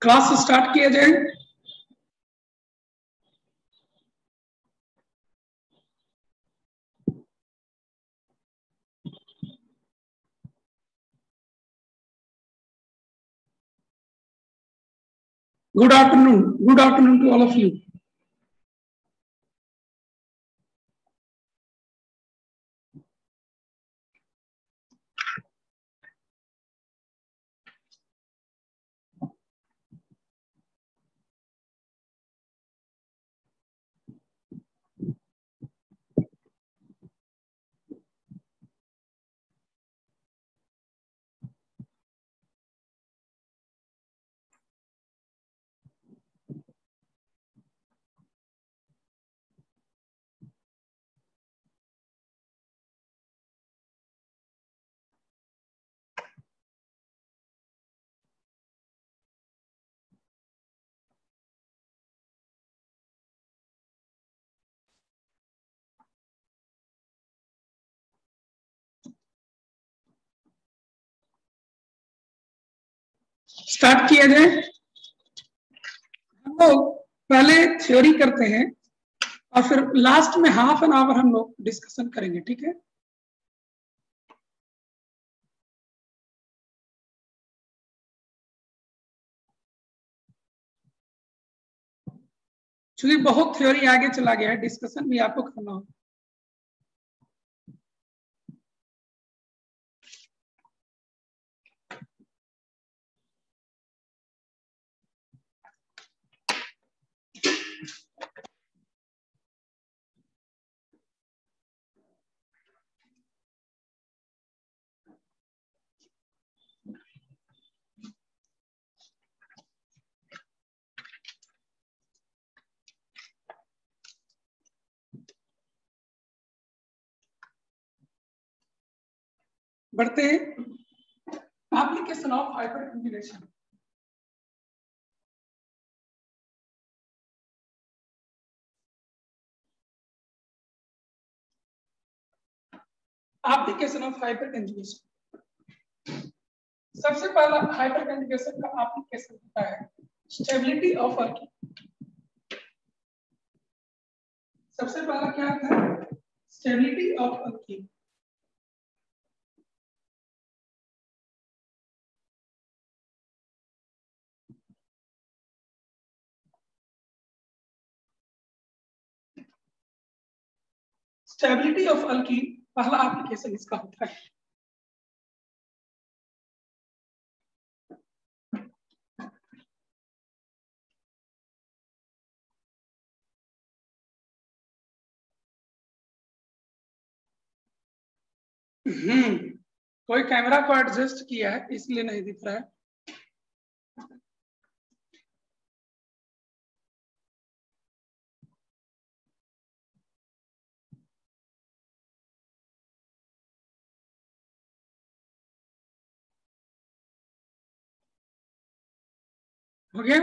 Class start किया जाए। Good afternoon. Good afternoon to all of you. Start किया जाए। हम लोग पहले थ्योरी करते हैं और फिर लास्ट में हाफ एन आवर हम लोग डिस्कशन करेंगे, ठीक है? क्योंकि बहुत थ्योरी आगे चला गया है, डिस्कशन भी आपको करना होगा। बढ़ते हैं application of hyper conjugation. Application of hyper conjugation. सबसे पहला हाइपर कंजुगेशन का एप्लीकेशन होता है स्टेबिलिटी ऑफ अल्कीन। सबसे पहला क्या होता है? Stability of alkyne. Stability of alkyne पहला एप्लीकेशन इसका होता है। कोई कैमरा को एडजस्ट किया है इसलिए नहीं दिख रहा है। हो गया?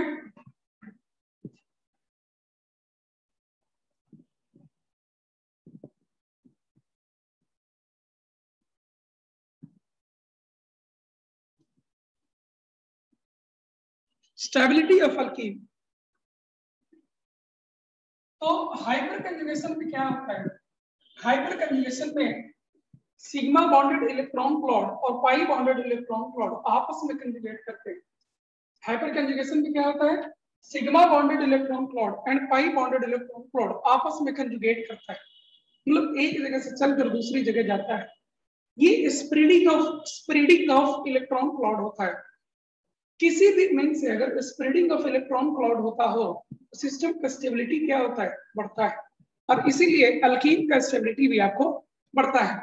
Stability of alkyne. तो हाइपर कंजुगेशन में क्या होता है? हाइपर कंजुगेशन में सिग्मा बॉन्डेड इलेक्ट्रॉन क्लॉड और पाई बॉन्डेड इलेक्ट्रॉन क्लॉड आपस में कंजुगेट करते हैं। हाइपर कंजुगेशन में क्या होता है? Sigma bonded electron Claude and pi bonded electron Claude आपस में कंजुगेट करता है, मतलब एक जगह से चलकर दूसरी जगह जाता है। ये स्प्रेडिंग ऑफ इलेक्ट्रॉन क्लाउड होता है। किसी भी मीन से अगर स्प्रेडिंग ऑफ इलेक्ट्रॉन क्लाउड होता हो, सिस्टम का स्टेबिलिटी क्या होता है? बढ़ता है। और इसीलिए अल्कीन का स्टेबिलिटी भी आपको बढ़ता है।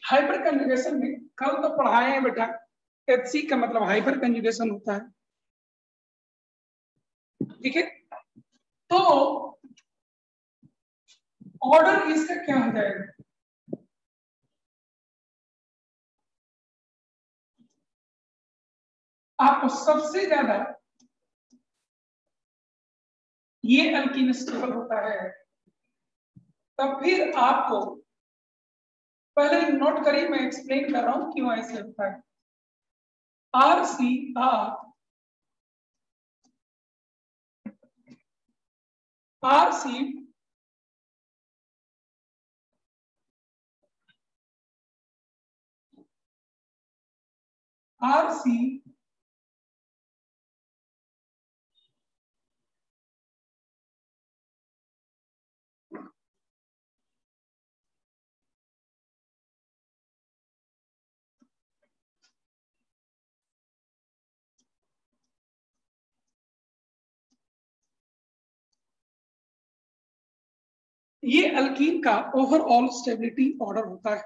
हाइपर कंजुगेशन में कल तो पढ़ाए हैं बेटा, HC का मतलब हाइपर कंजुगेशन होता है, ठीक है? तो ऑर्डर इसका क्या हो जाएगा? आपको सबसे ज्यादा ये अल्कीन स्टेबल होता है, तब फिर आपको पहले नोट करिए, मैं एक्सप्लेन कर रहा हूं क्यों ऐसे होता है। RC ये अल्कीन का ओवरऑल स्टेबिलिटी ऑर्डर होता है।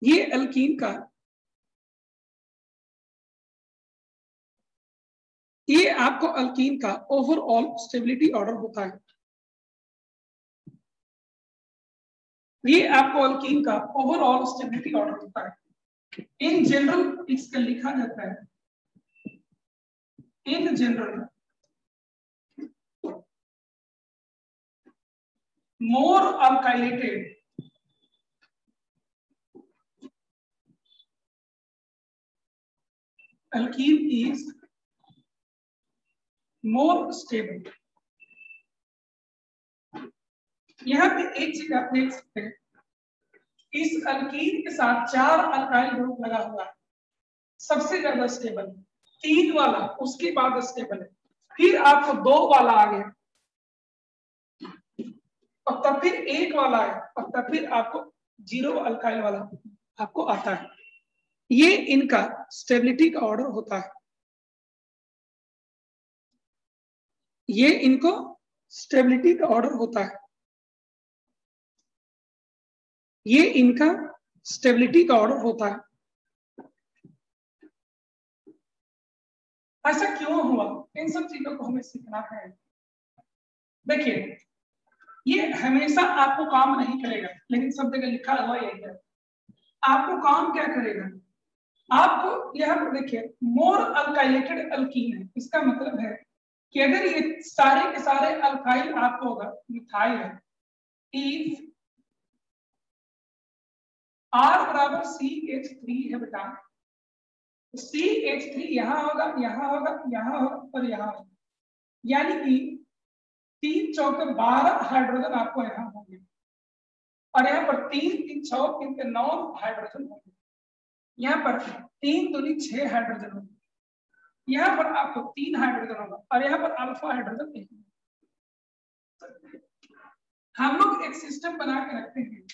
ये अल्कीन का, ये आपको अल्कीन का ओवरऑल स्टेबिलिटी ऑर्डर होता है। ये आपको अल्कीन का ओवरऑल स्टेबिलिटी ऑर्डर होता है। इन जनरल इसका लिखा जाता है, in general more alkylated alkene is more stable. यहां पे एक चीज आप देख सकते हैं, इस अल्कीन के साथ 4 अल्काइल ग्रुप लगा हुआ है, सबसे ज्यादा स्टेबल 3 वाला, उसके बाद स्टेबल है, फिर आपको 2 वाला आ गया, और तब फिर 1 वाला है, और तब फिर आपको 0 अल्काइल वाला आपको आता है। ये इनका स्टेबिलिटी का ऑर्डर होता है, ये इनको स्टेबिलिटी का ऑर्डर होता है, ये इनका स्टेबिलिटी का ऑर्डर होता है। ऐसा क्यों हुआ, इन सब चीजों को हमें सीखना है। देखिए, ये हमेशा आपको काम नहीं करेगा, लेकिन सब जगह लिखा हुआ यही है। आपको काम क्या करेगा, आपको यह देखिए मोर अल्काइलेटेड अल्कीन है, इसका मतलब है कि अगर ये सारे के सारे अल्काइल आपको होगा मिथाइल है, इफ R बराबर CH3 है बेटा, CH3 यहाँ होगा, यहाँ होगा, यहाँ होगा और यहाँ होगा, यानी कि 3 चौके 12 हाइड्रोजन आपको यहाँ होंगे, और यहाँ पर 3 3 6 3 9 हाइड्रोजन होंगे, यहाँ पर 3 दूनी 6 हाइड्रोजन होंगे, यहाँ पर आपको 3 हाइड्रोजन होगा, और यहाँ पर अल्फा हाइड्रोजन नहीं। हम लोग एक सिस्टम बना के रखते हैं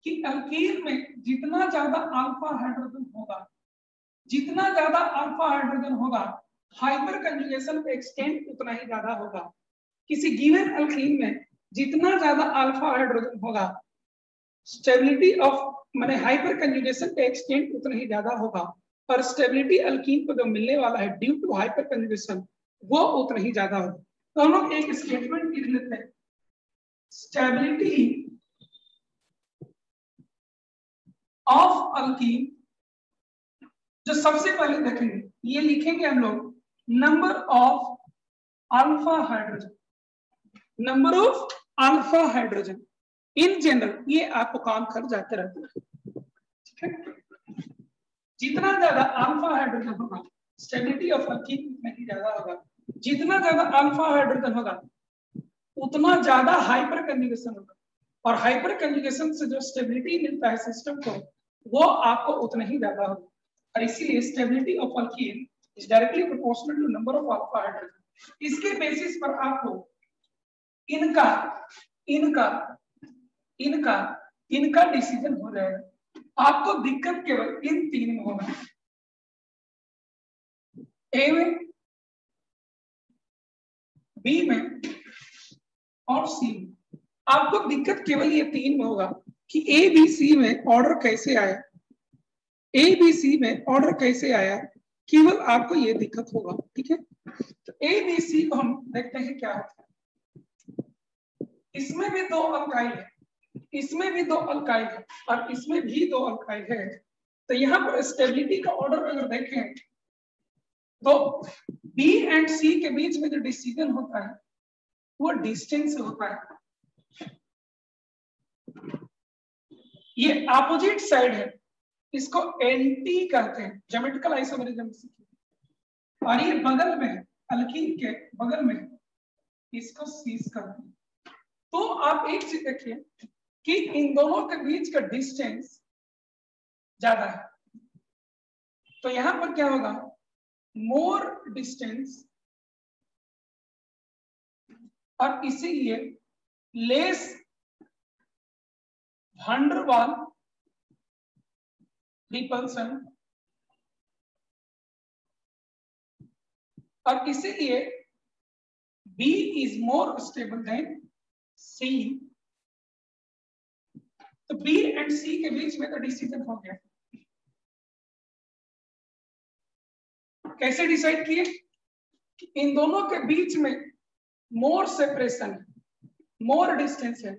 कि अल्कीन में जितना ज्यादा अल्फा हाइड्रोजन होगा, जितना ज्यादा अल्फा हाइड्रोजन होगा, हाइपर कंजुगेशन का एक्सटेंट उतना ही ज्यादा होगा। किसी गिवन अल्कीन में जितना ज्यादा अल्फा हाइड्रोजन होगा, स्टेबिलिटी ऑफ माने हाइपर कंजुगेशन का एक्सटेंट उतना ही ज्यादा होगा, और स्टेबिलिटी अल्कीन को जो मिलने वाला है ड्यू टू हाइपर कंजुगेशन वो उतना ही ज्यादा होगा। तो हम लोग एक स्टेटमेंट लिख लेते हैं, स्टेबिलिटी ऑफ अल्कीन, जो सबसे पहले देखेंगे ये लिखेंगे हम लोग number of alpha hydrogen, number of alpha hydrogen in general, ये आपको काम कर जाते रहते हैं, ठीक है। जितना ज्यादा अल्फा हाइड्रोजन होगा, स्टेबिलिटी ऑफ अल्कीन उतना ही ज्यादा होगा, जितना ज्यादा अल्फा हाइड्रोजन होगा उतना ज्यादा हाइपर कंजुगेशन होगा, और हाइपर कंजुगेशन से जो स्टेबिलिटी मिलता है सिस्टम को वो आपको उतना ही ज्यादा होगा, और इसीलिए stability of alkene is directly proportional to number of alpha hydrogen. इसके बेसिस पर आपको इनका इनका इनका इनका डिसीजन हो जाएगा। आपको दिक्कत केवल इन 3 में होगा, ए में, बी में और सी में। आपको दिक्कत केवल ये 3 में होगा कि ए बी सी में ऑर्डर कैसे आया, ए बी सी में ऑर्डर कैसे आया, केवल आपको ये दिक्कत होगा, ठीक है। तो ए बी सी को हम देखते हैं क्या होता है। इसमें भी 2 अल्काइल है, इसमें भी 2 अल्काइल है, और इसमें भी 2 अल्काइल है। तो यहाँ पर स्टेबिलिटी का ऑर्डर अगर देखें तो बी एंड सी के बीच में जो डिसीजन होता है वो डिस्टेंस से होता है। ये अपोजिट साइड है, इसको एंटी कहते हैं, ज्योमेट्रिकल आइसोमेरिज्म सीखिए, और ये बगल में है, अल्कीन के बगल में, इसको सीज करते हैं। तो आप एक चीज देखिए कि इन दोनों के बीच का डिस्टेंस ज्यादा है, तो यहां पर क्या होगा, मोर डिस्टेंस, और इसीलिए less van der Waal repulsion, और इसीलिए B is more stable then C। तो B एंड C के बीच में तो डिसीजन हो गया। कैसे डिसाइड किए, इन दोनों के बीच में मोर सेपरेशन, मोर डिस्टेंस है,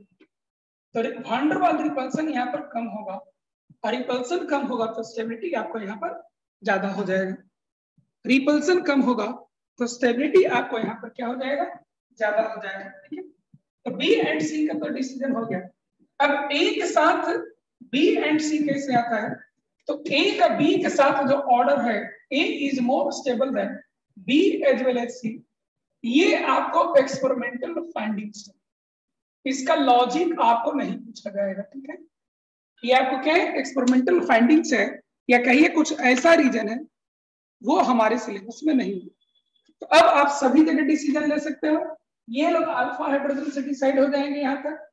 तो van der Waal रिपल्सन यहाँ पर कम होगा, और रिपल्सन कम होगा तो स्टेबिलिटी आपको यहाँ पर ज्यादा हो जाएगा। रिपल्सन कम होगा तो स्टेबिलिटी आपको यहाँ पर क्या हो जाएगा, ज्यादा हो जाएगा, ठीक है। तो बी एंड सी का तो डिसीजन हो गया। अब ए के साथ बी एंड सी कैसे आता है, तो ए का बी के साथ जो ऑर्डर है, A is more stable than B as well as C, ये आपको एक्सपेरिमेंटल फाइंडिंग्स है, इसका लॉजिक आपको नहीं पूछा जाएगा, ठीक है। ये आपको क्या है, एक्सपेरिमेंटल फाइंडिंग्स है, या कहिए कुछ ऐसा रीजन है वो हमारे सिलेबस में नहीं है। तो अब आप सभी जगह डिसीजन ले सकते हो। ये लोग अल्फा हाइड्रोजन से डिसाइड हो जाएंगे यहाँ तक,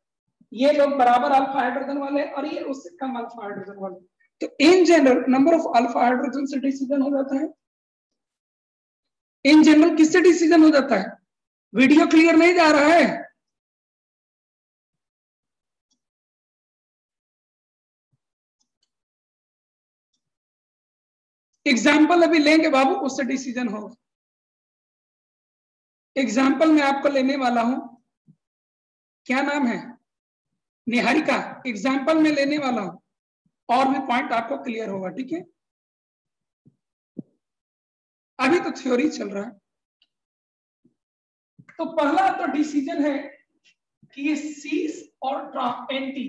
ये लोग बराबर अल्फा हाइड्रोजन वाले, और ये उससे कम अल्फा हाइड्रोजन वाले। तो in general number of alpha hydrogen से डिसीजन हो जाता है। इन जनरल किससे डिसीजन हो जाता है? वीडियो क्लियर नहीं जा रहा है? एग्जाम्पल अभी लेंगे बाबू, उससे डिसीजन होगा। एग्जाम्पल मैं आपको लेने वाला हूं, क्या नाम है, निहारिका। एग्जाम्पल में लेने वाला हूं और भी पॉइंट आपको क्लियर होगा, ठीक है। अभी तो थ्योरी चल रहा है। तो पहला तो डिसीजन है कि ये सीस और एंटी,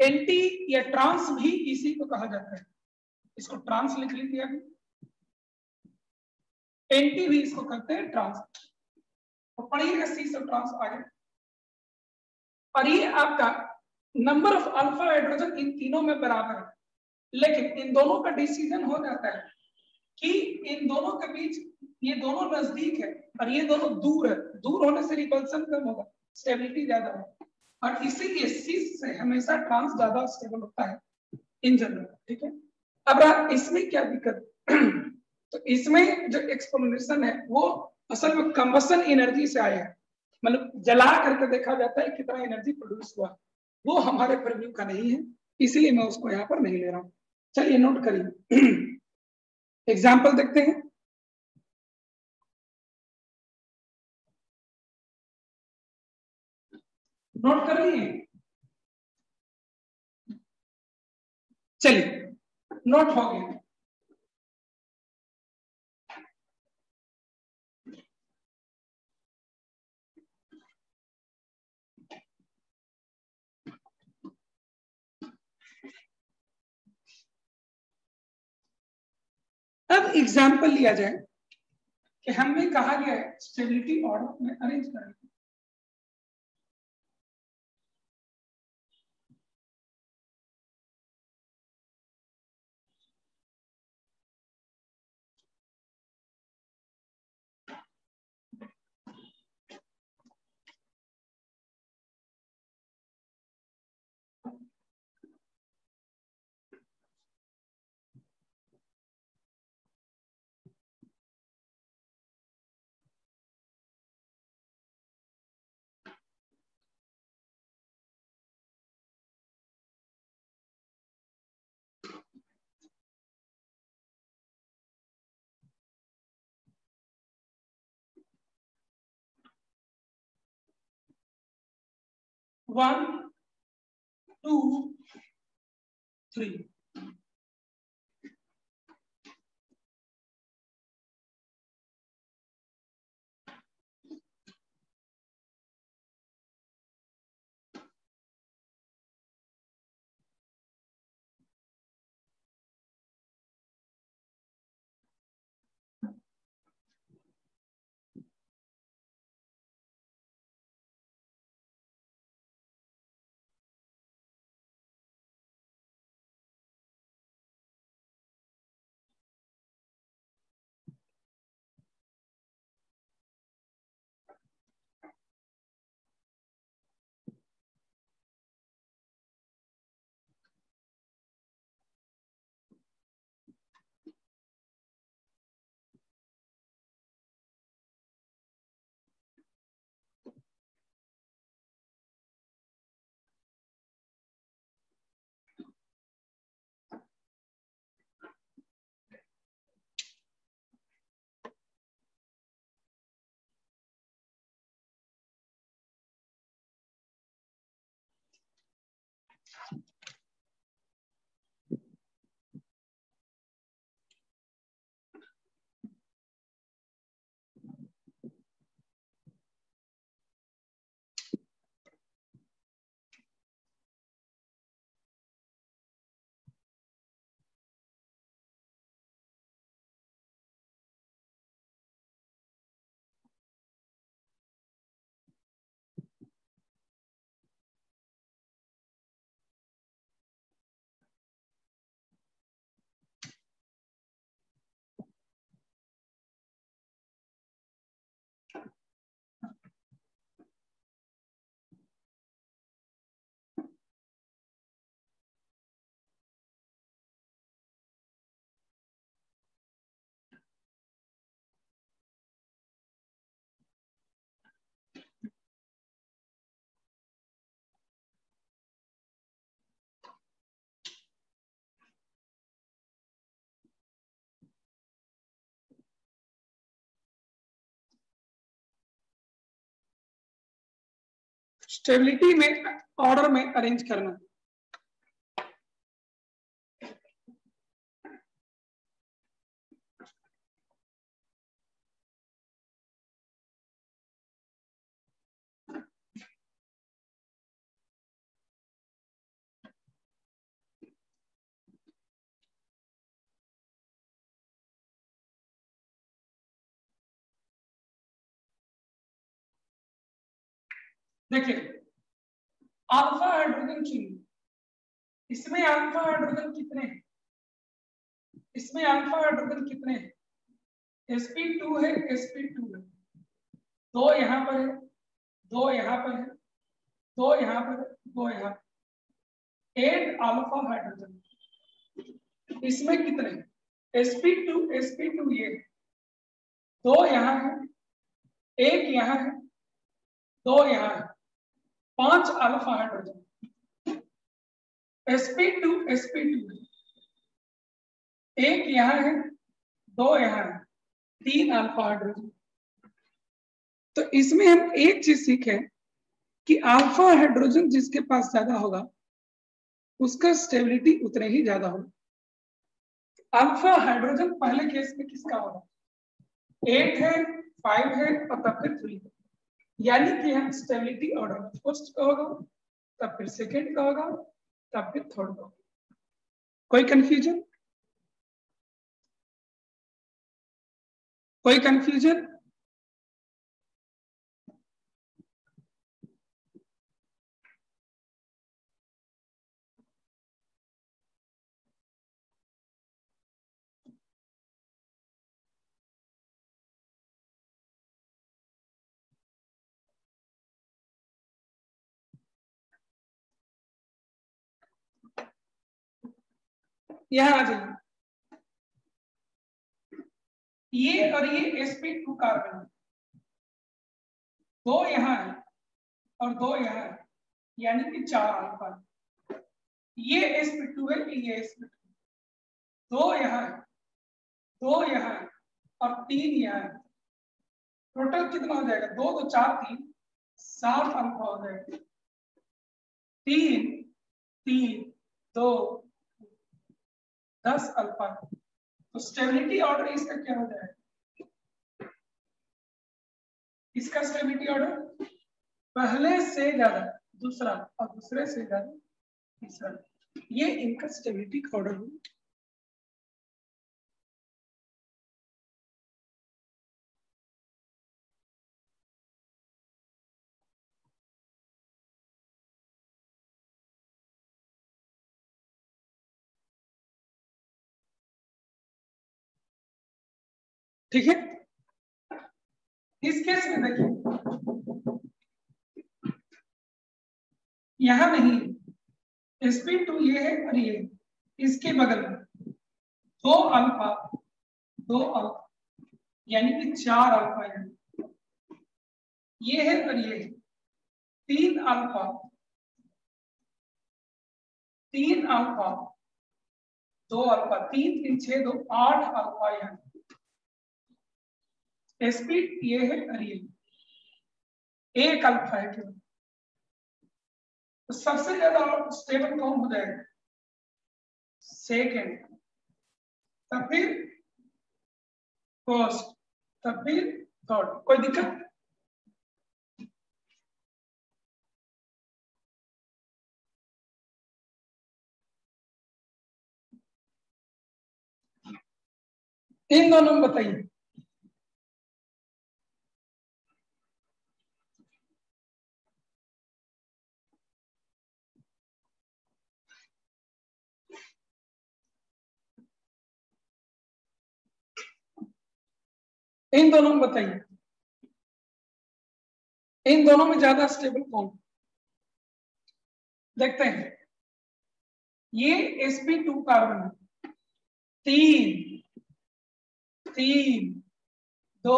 एंटी या ट्रांस भी इसी को कहा जाता है। इसको ट्रांस लिख लीजिए अभी, एंटी भी इसको कहते हैं ट्रांस। तो पढ़िएगा सीस और ट्रांस आगे। और ये आपका number of alpha hydrogen in तीनों में बराबर है, लेकिन इन दोनों का डिसीजन हो जाता है कि इन दोनों के बीच ये दोनों नजदीक है और ये दोनों दूर है। दूर होने से रिपल्सन कम होगा, स्टेबिलिटी ज्यादा है, और इसीलिए सीस से हमेशा ट्रांस ज्यादा स्टेबल होता है इन जनरल, ठीक है। अब इसमें क्या दिक्कत तो इसमें जो एक्सप्लेनेशन है वो असल में कंबसन एनर्जी से आया है, मतलब जला करके देखा जाता है कितना एनर्जी प्रोड्यूस हुआ, वो हमारे प्रीव्यू का नहीं है, इसलिए मैं उसको यहाँ पर नहीं ले रहा हूँ। चलिए नोट करिए, एग्जाम्पल देखते हैं। नोट कर लिए? चलिए नोट हो गया। अब एग्जाम्पल लिया जाए कि हमें कहा गया है स्टेबिलिटी ऑर्डर में अरेंज करें। One, two, three. स्टेबिलिटी में ऑर्डर में अरेंज करना। देखिए अल्फा हाइड्रोजन चुनिए, इसमें अल्फा हाइड्रोजन कितने हैं? इसमें अल्फा हाइड्रोजन कितने हैं? sp2 है, sp2 है, दो यहां पर है, दो यहां पर है, दो यहां पर है, दो यहां पर, 8 अल्फा हाइड्रोजन। इसमें कितने? sp2 sp2 ये दो यहां है, एक यहां है, दो यहां है, 5 अल्फा हाइड्रोजन। sp2 sp2 एक यहां है, दो यहां है, 3 अल्फा हाइड्रोजन। तो इसमें हम एक चीज सीखे कि अल्फा हाइड्रोजन जिसके पास ज्यादा होगा उसका स्टेबिलिटी उतने ही ज्यादा होगा। अल्फा हाइड्रोजन पहले केस में किसका होगा? 8 है, 5 है और तब फिर 3 है, यानी कि हम स्टेबिलिटी ऑर्डर फर्स्ट का होगा, तब फिर सेकेंड का होगा, तब फिर थर्ड का होगा। कोई कंफ्यूजन? कोई कंफ्यूजन? यहां आ जाइए, ये और ये sp2 कार्बन, दो यहां है और दो यहां है, यानी कि 4 अल्फा। ये sp2 है, ये sp2, दो यहां है, दो यहां है और 3 यहां है। टोटल कितना हो जाएगा? 2 2 4 3 7 अल्फा हो जाएगा। 3 3 2 10 अल्फा। तो स्टेबिलिटी ऑर्डर इसका क्या हो जाएगा? इसका स्टेबिलिटी ऑर्डर पहले से ज्यादा दूसरा और दूसरे से ज्यादा तीसरा, ये इनका स्टेबिलिटी का ऑर्डर है। ठीक है, इस केस में देखिए यहां नहीं, sp2 ये है और ये, इसके बगल में 2 अल्फा 2 अल्फा, यानी कि 4 अल्फा है, ये है और ये है, 3 अल्फा 3 अल्फा 2 अल्फा, 3 3 6 2 8 अल्फा यहाँ, sp ये है और ये एक अल्फा है केवल। तो सबसे ज्यादा स्टेबल कौन हो जाएगा? सेकेंड, तब फिर फर्स्ट, तब फिर थर्ड। कोई दिक्कत? इन दोनों में बताइए। इन दोनों में बताइए, इन दोनों में ज्यादा स्टेबल कौन? देखते हैं, ये sp2 कार्बन है, 3 3 2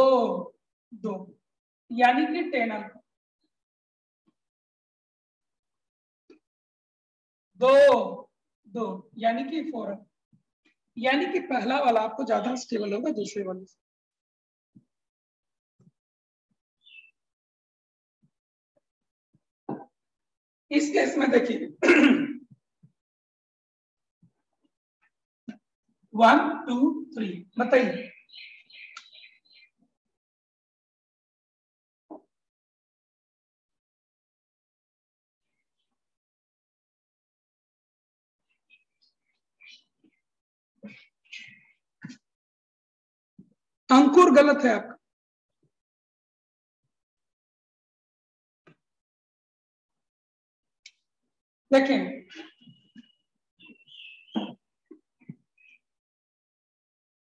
2, यानी कि 10 अल्फा, 2 2 यानी कि 4 अल्फा, यानी कि पहला वाला आपको ज्यादा स्टेबल होगा दूसरे वाले से। इस केस में देखिए 1 2 3 बताइए। अंकुर गलत है आपका। देखें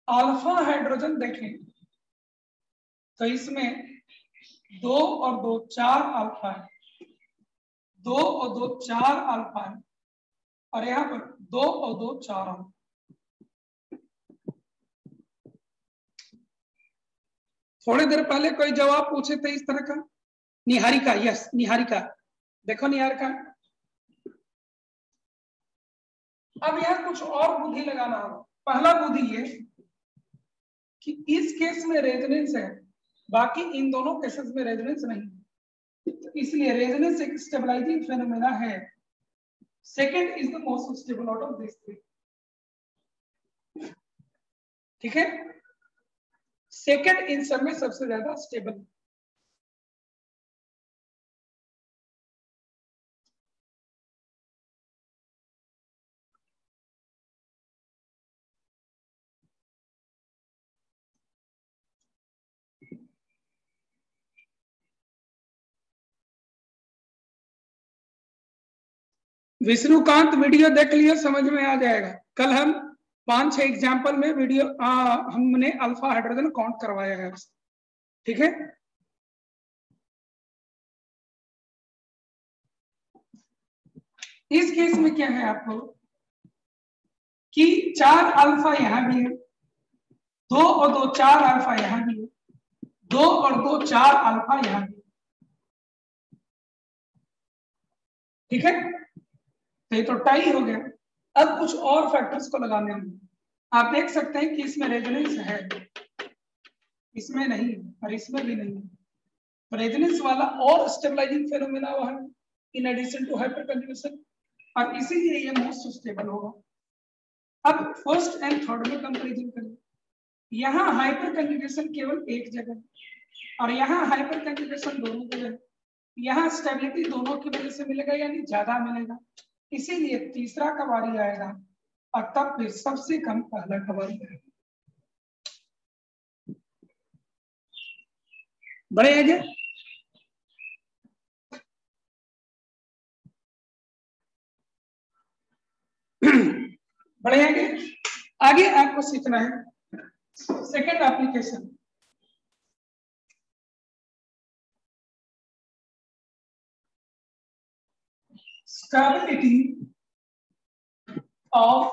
अल्फा हाइड्रोजन देखें तो इसमें 2 और 2 4 अल्फा है, 2 और 2 4 अल्फा है, और यहां पर 2 और 2 4 अल्फा। थोड़ी देर पहले कोई जवाब पूछे थे इस तरह का, निहारिका, यस निहारिका, देखो निहारिका। अब यह कुछ और बुद्धि लगाना होगा। पहला बुद्धि ये कि इस केस में रेजोनेंस है, बाकी इन दोनों केसेस में रेजोनेंस नहीं, तो इसलिए रेजोनेंस एक स्टेबलाइजिंग फेनोमेना है। Second is the most stable out of this three. ठीक है, सेकंड इन सब में सबसे ज्यादा स्टेबल। विष्णुकांत वीडियो देख लियो, समझ में आ जाएगा। कल हम 5-6 एग्जाम्पल में वीडियो हमने अल्फा हाइड्रोजन काउंट करवाया है, ठीक है। इस केस में क्या है आपको कि 4 अल्फा यहां भी है, 2 और 2 4 अल्फा यहां भी है, 2 और 2 4 अल्फा यहां भी, ठीक है। तो ये तो टाई हो गया। अब कुछ और फैक्टर्स को लगाने होंगे। आप देख सकते हैं कि इसमें रेजोनेंस है, इसमें नहीं और इसमें भी नहीं। रेजोनेंस वाला और स्टेबलाइजिंग फेनोमेना वहां in addition to hyperconjugation, और इसीलिए ये मोस्ट स्टेबल होगा। अब फर्स्ट एंड थर्ड में कंपैरिजन करें। यहाँ हाइपर कंजुगेशन केवल एक जगह और यहाँ हाइपर कंजुगेशन दोनों जगह। यहाँ स्टेबिलिटी दोनों की वजह से मिलेगा, यानी ज्यादा मिलेगा, इसीलिए तीसरा का बारी आएगा और तब फिर सबसे कम पहला का बारी आएगा। बड़े आगे बड़े आगे आपको सीखना है सेकेंड एप्लीकेशन। Stability of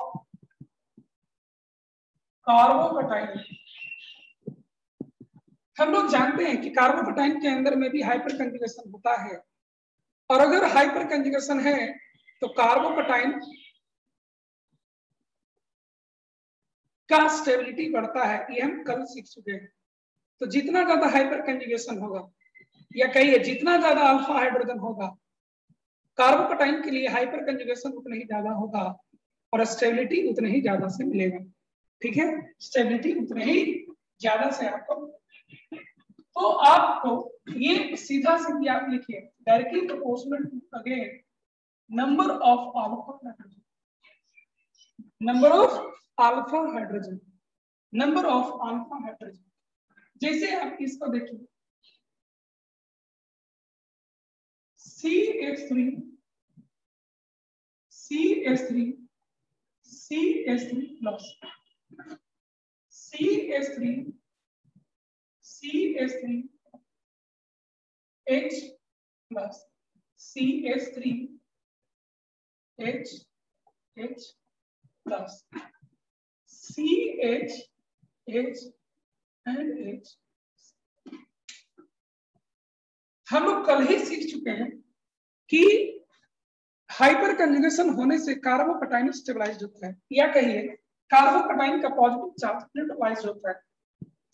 कार्बोकटाइन। हम लोग जानते हैं कि कार्बोकटाइन के अंदर में भी हाइपर कंजुगेशन होता है, और अगर हाइपर कंजुगेशन है तो कार्बोकटाइन का स्टेबिलिटी बढ़ता है, ये हम कल सीख चुके हैं। तो जितना ज्यादा हाइपर कंजुगेशन होगा, या कहिए जितना ज्यादा अल्फा हाइड्रोजन होगा, कार्बोकटाइन के लिए हाइपर कंजुगेशन उतना ही ज्यादा होगा और स्टेबिलिटी उतने ही ज्यादा से मिलेगा, ठीक है। स्टेबिलिटी उतने ही ज्यादा से आपको, तो आपको ये सीधा सीधी आप लिखिए directly proportional to again number of alpha hydrogen, number of alpha hydrogen, number of alpha hydrogen. जैसे आप इसको देखिए CH3 CH3 CH3 plus CH3 CH3 H plus CH3 H H plus CH H and H। हम लोग कल ही सीख चुके हैं कि हाइपर कंजुगेशन होने से कार्बोकटाइन स्टेबलाइज होता है, या कहिए कार्बोकटाइन का पॉजिटिव चार्ज न्यूट्रलाइज होता है,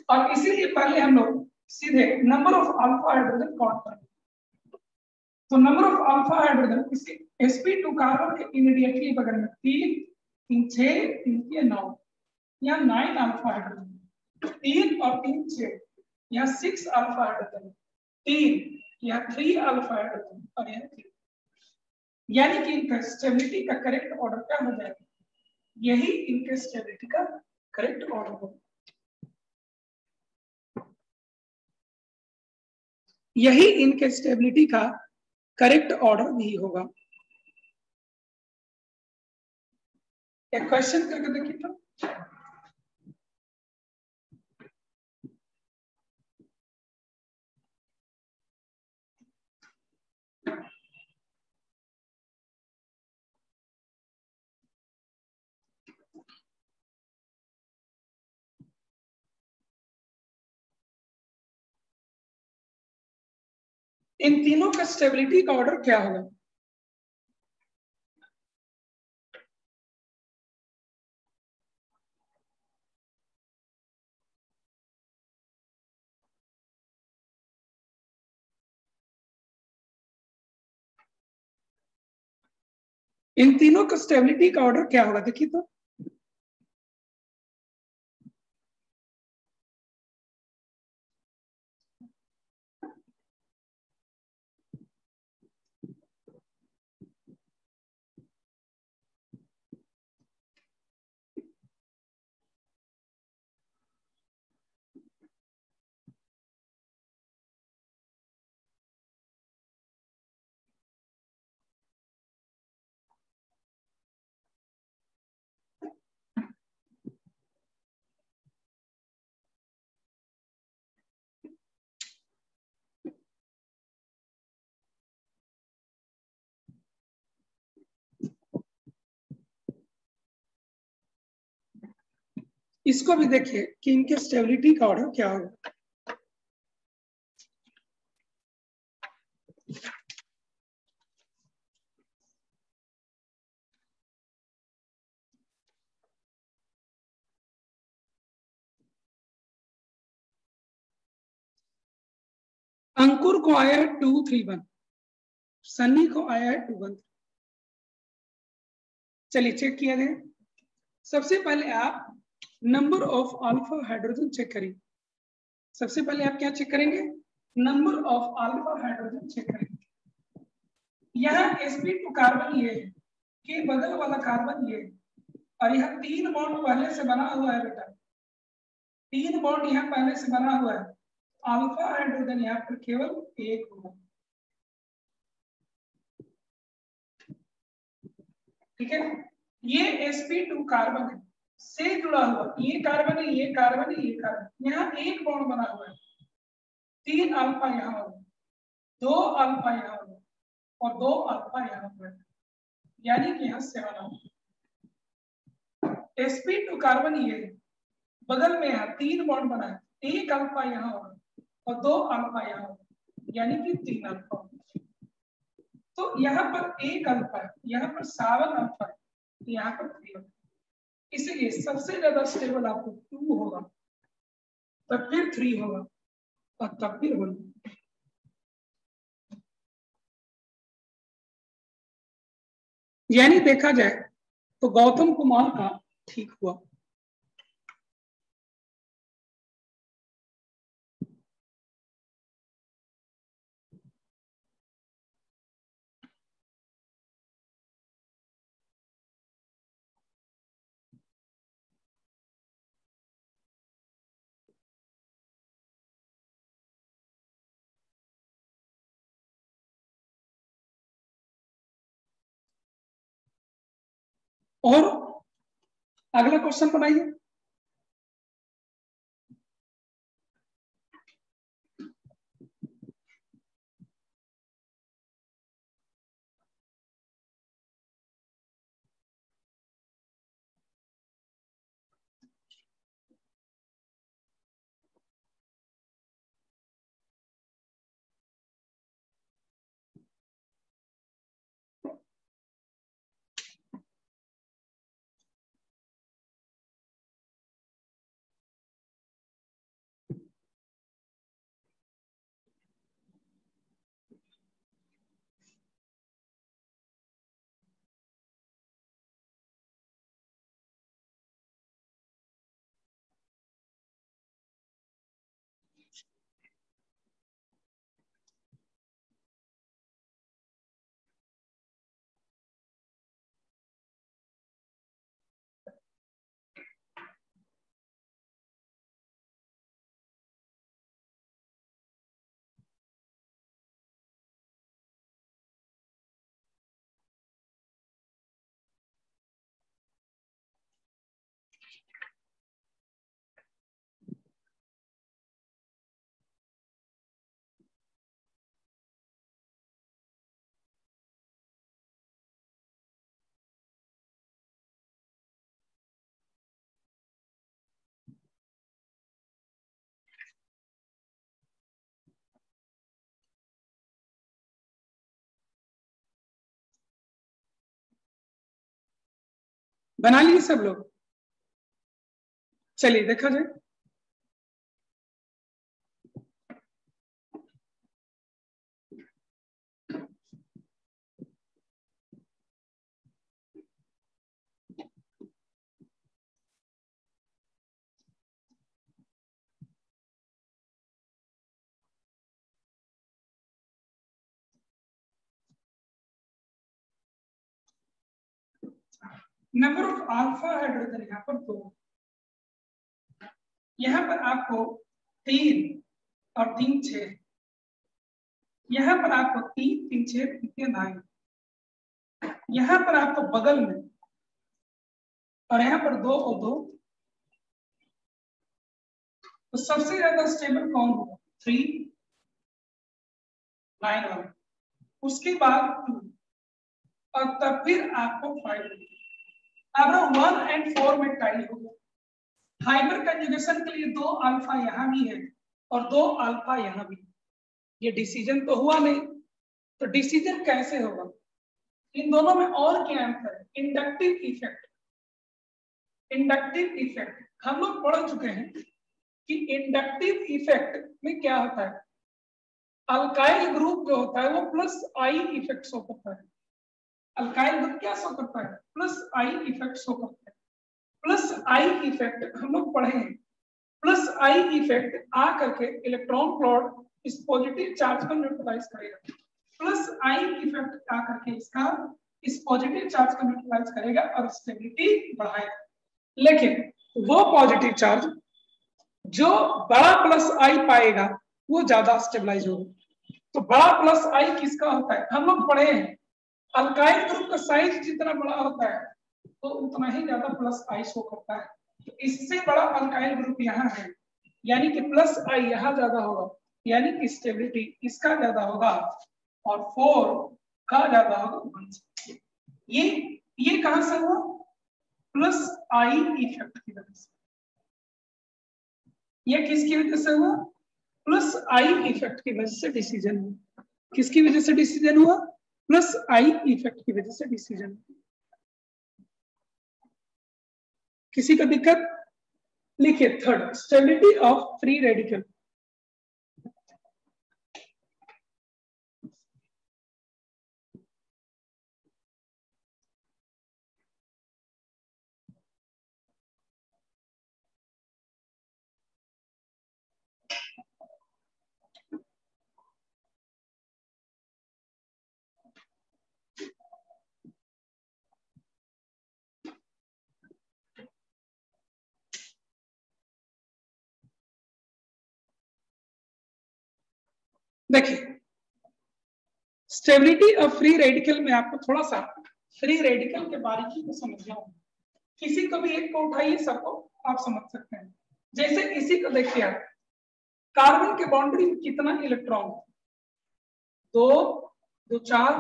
और इसीलिए पहले हम लोग सीधे number of alpha hydrogen count करेंगे। तो नंबर ऑफ अल्फा हाइड्रोजन इसे sp2 कार्बन के इमीडिएटली बगल में 3 3 6 3 के 9, यहाँ 9 अल्फा हाइड्रोजन, 3 और 3 6, यहाँ 6 अल्फा हाइड्रोजन, 3 यहाँ 3 अल्फा हाइड्रोजन और यहाँ 3, यानी कि इनका स्टेबिलिटी का करेक्ट ऑर्डर क्या हो जाएगा, यही इनके स्टेबिलिटी का करेक्ट ऑर्डर होगा, यही इनके स्टेबिलिटी का करेक्ट ऑर्डर भी होगा। एक क्वेश्चन करके देखिए तो, इन तीनों का स्टेबिलिटी का ऑर्डर क्या होगा? इन तीनों का स्टेबिलिटी का ऑर्डर क्या होगा देखिए तो, इसको भी देखिए कि इनके स्टेबिलिटी का ऑर्डर क्या होगा। अंकुर को आया है 231, सन्नी को आया है 213। चलिए चेक किया जाए। सबसे पहले आप number of alpha hydrogen check करिए। सबसे पहले आप क्या चेक करेंगे? Number of alpha hydrogen check करेंगे। यहाँ sp2 कार्बन ये है, के बगल वाला कार्बन ये है, और यहाँ 3 बॉन्ड पहले से बना हुआ है बेटा, 3 बॉन्ड यहाँ पहले से बना हुआ है, अल्फा हाइड्रोजन यहाँ पर केवल एक होगा। ठीक है, ये sp2 कार्बन है से जुड़ा हुआ, ये कार्बन है, ये कार्बन है, ये कार्बन, यहाँ एक बॉन्ड बना हुआ है, 3 अल्फा यहाँ होगा, 2 अल्फा यहाँ होगा और 2 अल्फा यहाँ होगा, यानी कि यहाँ 7 अल्फा। sp2 कार्बन ये है, बगल में यहाँ 3 बॉन्ड बना है, 1 अल्फा यहाँ होगा और 2 अल्फा यहाँ होगा, यानी कि 3 अल्फा होगा। तो यहाँ पर 1 अल्फा है, यहाँ पर 7 अल्फा है, यहाँ पर 3 अल्फा, इसलिए सबसे ज्यादा स्टेबल आपको 2 होगा, तब फिर 3 होगा और तब फिर 1। यानी देखा जाए तो गौतम कुमार का ठीक हुआ। और अगला क्वेश्चन बनाइए। बना लिए सब लोग? चलिए देखा जाए। नंबर ऑफ अल्फा हाइड्रोजन यहाँ पर 2, यहाँ पर आपको 3 और 3 6, यहाँ पर आपको 3 3 6 3 9, यहाँ पर आपको बगल में और यहाँ पर 2 और 2, तो सबसे ज्यादा स्टेबल कौन होगा? 3 9 1, उसके बाद 2 और तब फिर आपको 5। अब 1 और 4 में टाई होगा। हाइपर कंजुगेशन के लिए 2 अल्फा यहाँ भी है और 2 अल्फा यहाँ भी। ये डिसीजन तो हुआ नहीं, तो डिसीजन कैसे होगा? इन दोनों में और क्या अंतर है? Inductive effect. इंडक्टिव इफेक्ट हम लोग पढ़ चुके हैं कि इंडक्टिव इफेक्ट में क्या होता है, अल्काइल ग्रुप जो होता है वो प्लस आई इफेक्ट शो करता है। अल्काइल ग्रुप क्या शो करता है? प्लस आई इफेक्ट शो करता है। प्लस आई इफेक्ट हम लोग पढ़े हैं। प्लस आई इफेक्ट आ करके इलेक्ट्रॉन क्लॉड इस पॉजिटिव चार्ज को न्यूट्रलाइज करेगा। प्लस आई इफेक्ट आ करके इसका इस पॉजिटिव चार्ज को न्यूट्रलाइज करेगा और स्टेबिलिटी बढ़ाएगा। लेकिन वो पॉजिटिव चार्ज जो बड़ा प्लस आई पाएगा वो ज्यादा स्टेबलाइज होगा। तो बड़ा प्लस आई किसका होता है? हम लोग पढ़े हैं अल्काइल ग्रुप का साइज जितना बड़ा होता है तो उतना ही ज्यादा प्लस आई शो करता है। तो इससे बड़ा अल्काइल ग्रुप यहाँ है, यानी कि प्लस आई यहाँ ज्यादा होगा, यानी कि स्टेबिलिटी इसका ज्यादा होगा और 4 का ज्यादा होगा 1 से। ये कहां से हुआ? प्लस आई इफेक्ट की वजह से। ये किसकी वजह से हुआ? प्लस आई इफेक्ट की वजह से डिसीजन हुआ। किसकी वजह से डिसीजन हुआ? प्लस आई इफेक्ट की वजह से डिसीजन। किसी को दिक्कत? लिखिए third, stability of free radical. देखिए स्टेबिलिटी ऑफ फ्री रेडिकल में आपको थोड़ा सा फ्री रेडिकल के बारीकी को समझना होगा। किसी को भी एक को उठाइए, सबको आप समझ सकते हैं। जैसे इसी को देखिए आप, कार्बन के बाउंड्री में कितना इलेक्ट्रॉन? 2 2 4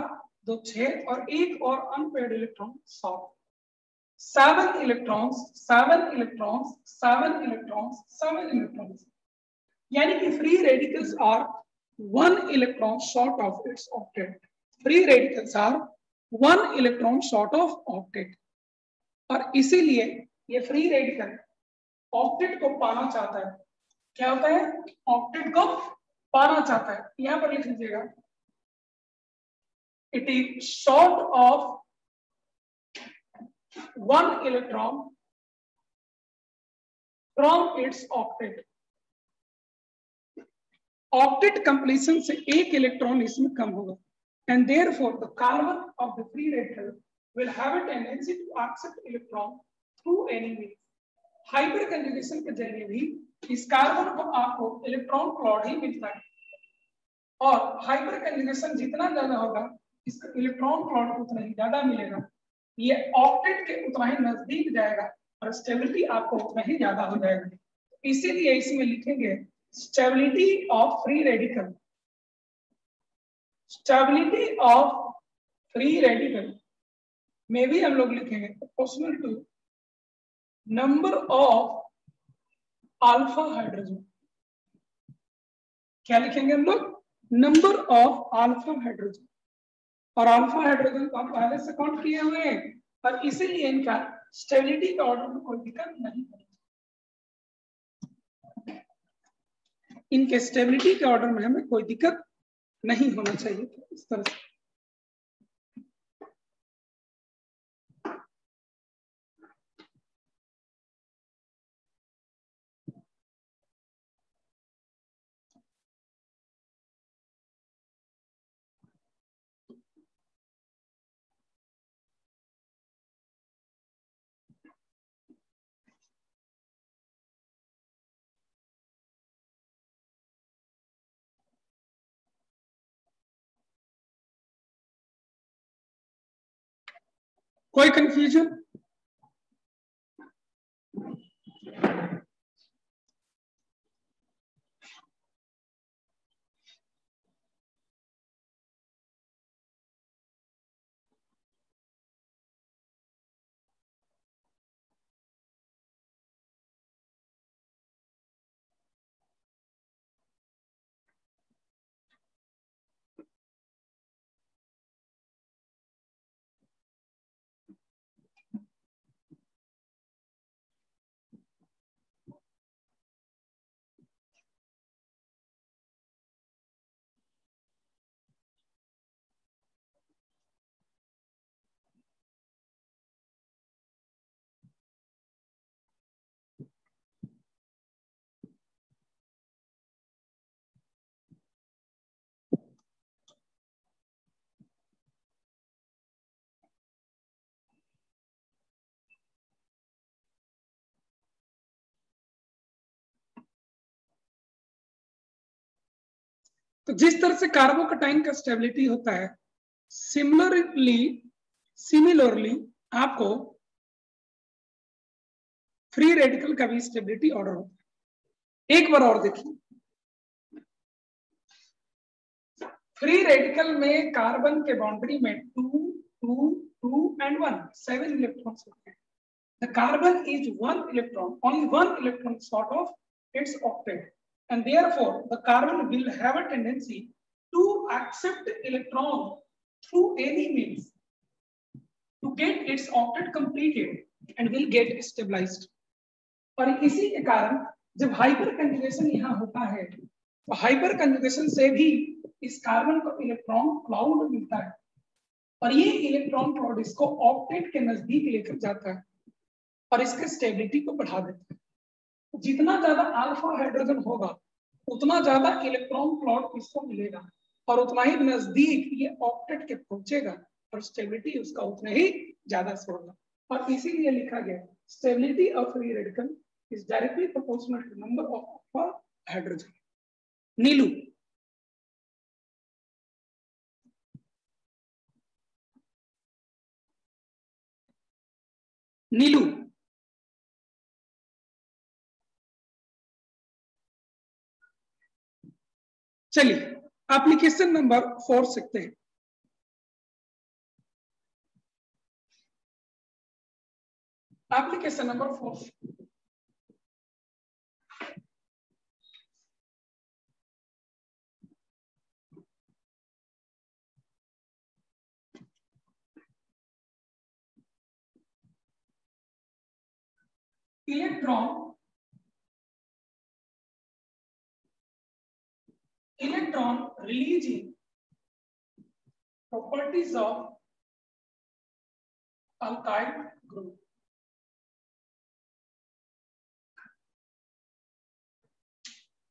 2 6 और एक और unpaired electron 7 electrons 7 electrons 7 electrons 7 electrons, यानी कि free radicals are 1 electron short of its octet. Free radicals are 1 electron short of octet. और इसीलिए ये फ्री रेडिकल ऑक्टेट को पाना चाहता है। क्या होता है? ऑक्टेट को पाना चाहता है। यहां पर लिख लीजिएगा, it is short of 1 electron from its octet. Octet completion से एक इलेक्ट्रॉन इसमें कम होगा, and therefore the carbon of the free radical will have a tendency to accept electron through any means. Hyper conjugation के जरिए भी इस carbon को आपको इलेक्ट्रॉन क्लॉड ही मिलता है, और हाइपर कंजुगेशन जितना ज्यादा होगा इसका इलेक्ट्रॉन क्लॉड उतना ही ज्यादा मिलेगा। ये ऑक्टेट के उतना ही नजदीक जाएगा और स्टेबिलिटी आपको उतना ही ज्यादा हो जाएगा। इसीलिए इसमें लिखेंगे stability of free radical. Stability of free radical में भी हम लोग लिखेंगे proportional to number of alpha hydrogen। क्या लिखेंगे हम लोग? Number of alpha hydrogen. और अल्फा हाइड्रोजन को आप पहले से काउंट किए हुए हैं और इसीलिए इनका स्टेबिलिटी के ऑर्डर में कोई दिक्कत नहीं होनी। इनके स्टेबिलिटी के ऑर्डर में हमें कोई दिक्कत नहीं होना चाहिए। तो इस तरह से कोई कंफ्यूजन? तो जिस तरह से कार्बोकटाइन का स्टेबिलिटी होता है, सिमिलरली आपको फ्री रेडिकल का भी स्टेबिलिटी ऑर्डर होता है। एक बार और देखिए, फ्री रेडिकल में कार्बन के बाउंड्री में 2 2 2 and 1 7 इलेक्ट्रॉन्स होते हैं। The carbon is one electron, only one electron short of its octet, and therefore the carbon will have a tendency to accept electron through any means to get its octet completed and will get stabilized. और इसी के कारण जब hyper conjugation यहाँ होता है, तो hyper conjugation से भी इस कार्बन को इलेक्ट्रॉन क्लाउड मिलता है, और ये इलेक्ट्रॉन क्लाउड इसको ऑक्टेट के नजदीक लेकर जाता है और इसके स्टेबिलिटी को बढ़ा देता है। जितना ज्यादा अल्फा हाइड्रोजन होगा उतना ज्यादा इलेक्ट्रॉन क्लाउड इसको मिलेगा और उतना ही नजदीक ये ऑक्टेट के पहुंचेगा और स्टेबिलिटी उसका उतना ही ज्यादा से होगा। और इसीलिए लिखा गया stability of free radical is directly proportional to number of alpha hydrogen. Neelu, Neelu चलिए एप्लीकेशन नंबर 4 सीखते हैं। Application number 4, electron releasing properties of alkyl group।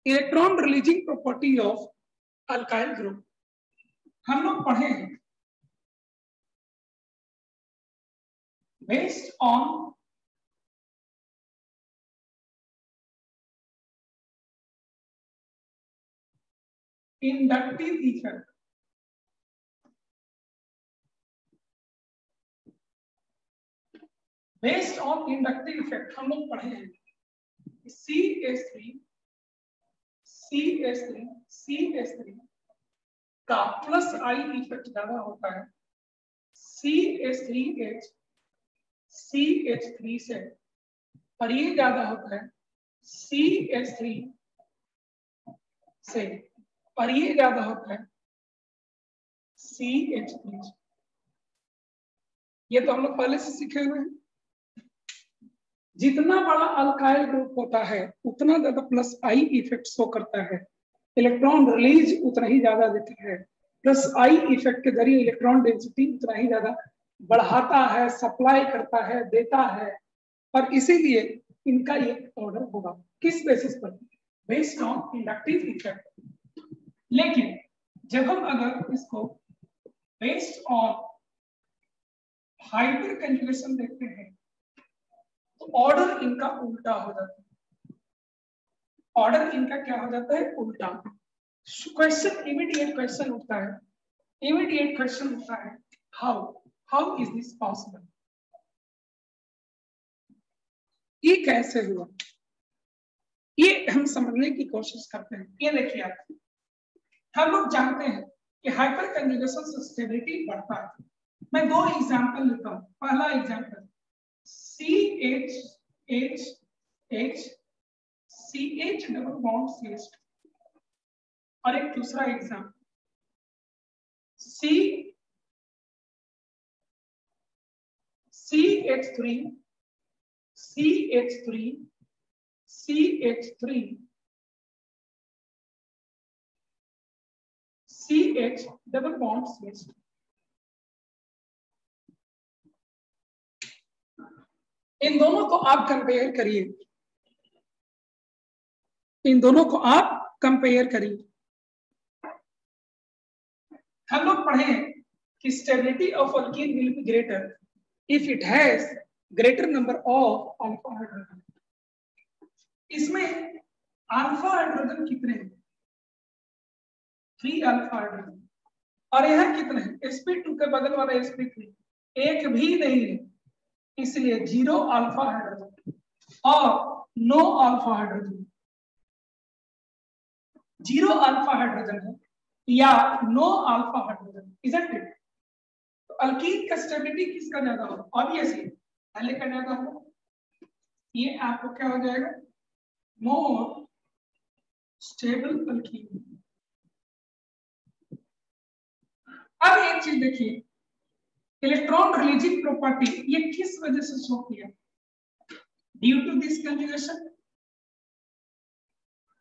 Electron releasing property of alkyl group हम लोग पढ़े हैं। Based on inductive effect, based on inductive effect हम लोग पढ़े हैं CH3 का प्लस आई इफेक्ट ज्यादा होता है CH3 से, और ये ज्यादा होता है CH3 से, और ये ज्यादा होता है CH3। ये तो हम लोग पहले से सीखे हुए हैं। जितना बड़ा अल्काइल ग्रुप होता है उतना ज्यादा प्लस आई इफेक्ट शो करता है, इलेक्ट्रॉन रिलीज उतना ही ज्यादा देता है, प्लस आई इफेक्ट के जरिए इलेक्ट्रॉन डेंसिटी उतना ही ज्यादा बढ़ाता है, सप्लाई करता है, देता है, और इसीलिए इनका ये ऑर्डर होगा। किस बेसिस पर? Based on inductive effect. लेकिन जब हम अगर इसको बेस्ड ऑन हाइपर कंजुगेशन देखते हैं तो ऑर्डर इनका उल्टा हो जाता है। ऑर्डर इनका क्या हो जाता है? उल्टा। क्वेश्चन, इमीडिएट क्वेश्चन उठता है, इमीडिएट क्वेश्चन उठता है, हाउ इज दिस पॉसिबल? ये कैसे हुआ? ये हम समझने की कोशिश करते हैं। ये देखिए आप, हम लोग जानते हैं कि हाइपर कंजुगेशन से स्टेबिलिटी बढ़ता है। मैं दो एग्जांपल लेता हूं। पहला example CH CH double bond CH, और एक दूसरा example CH3 CH double bond CH। इन दोनों को आप कंपेयर करिए, इन दोनों को आप कंपेयर करिए। हम लोग पढ़े कि stability of alkyne will be greater if it has greater number of alpha hydrogen. इसमें अल्फा हाइड्रोजन कितने हैं? 3 अल्फा हाइड्रोजन। और यह कितने हैं? sp2 के बगल वाला sp3 एक भी नहीं है, इसलिए 0 अल्फा हाइड्रोजन और no alpha hydrogen. 0 alpha hydrogen है या no alpha hydrogen, isn't it? तो अल्कीन का स्टेबिलिटी किसका ज्यादा होगा? ऑब्वियसली पहले का ज्यादा होगा। ये आपको क्या हो जाएगा? More stable alkyne. अब एक चीज देखिए, इलेक्ट्रॉन रिलीजिंग प्रॉपर्टी ये किस वजह से शो किया? Due to this conjugation,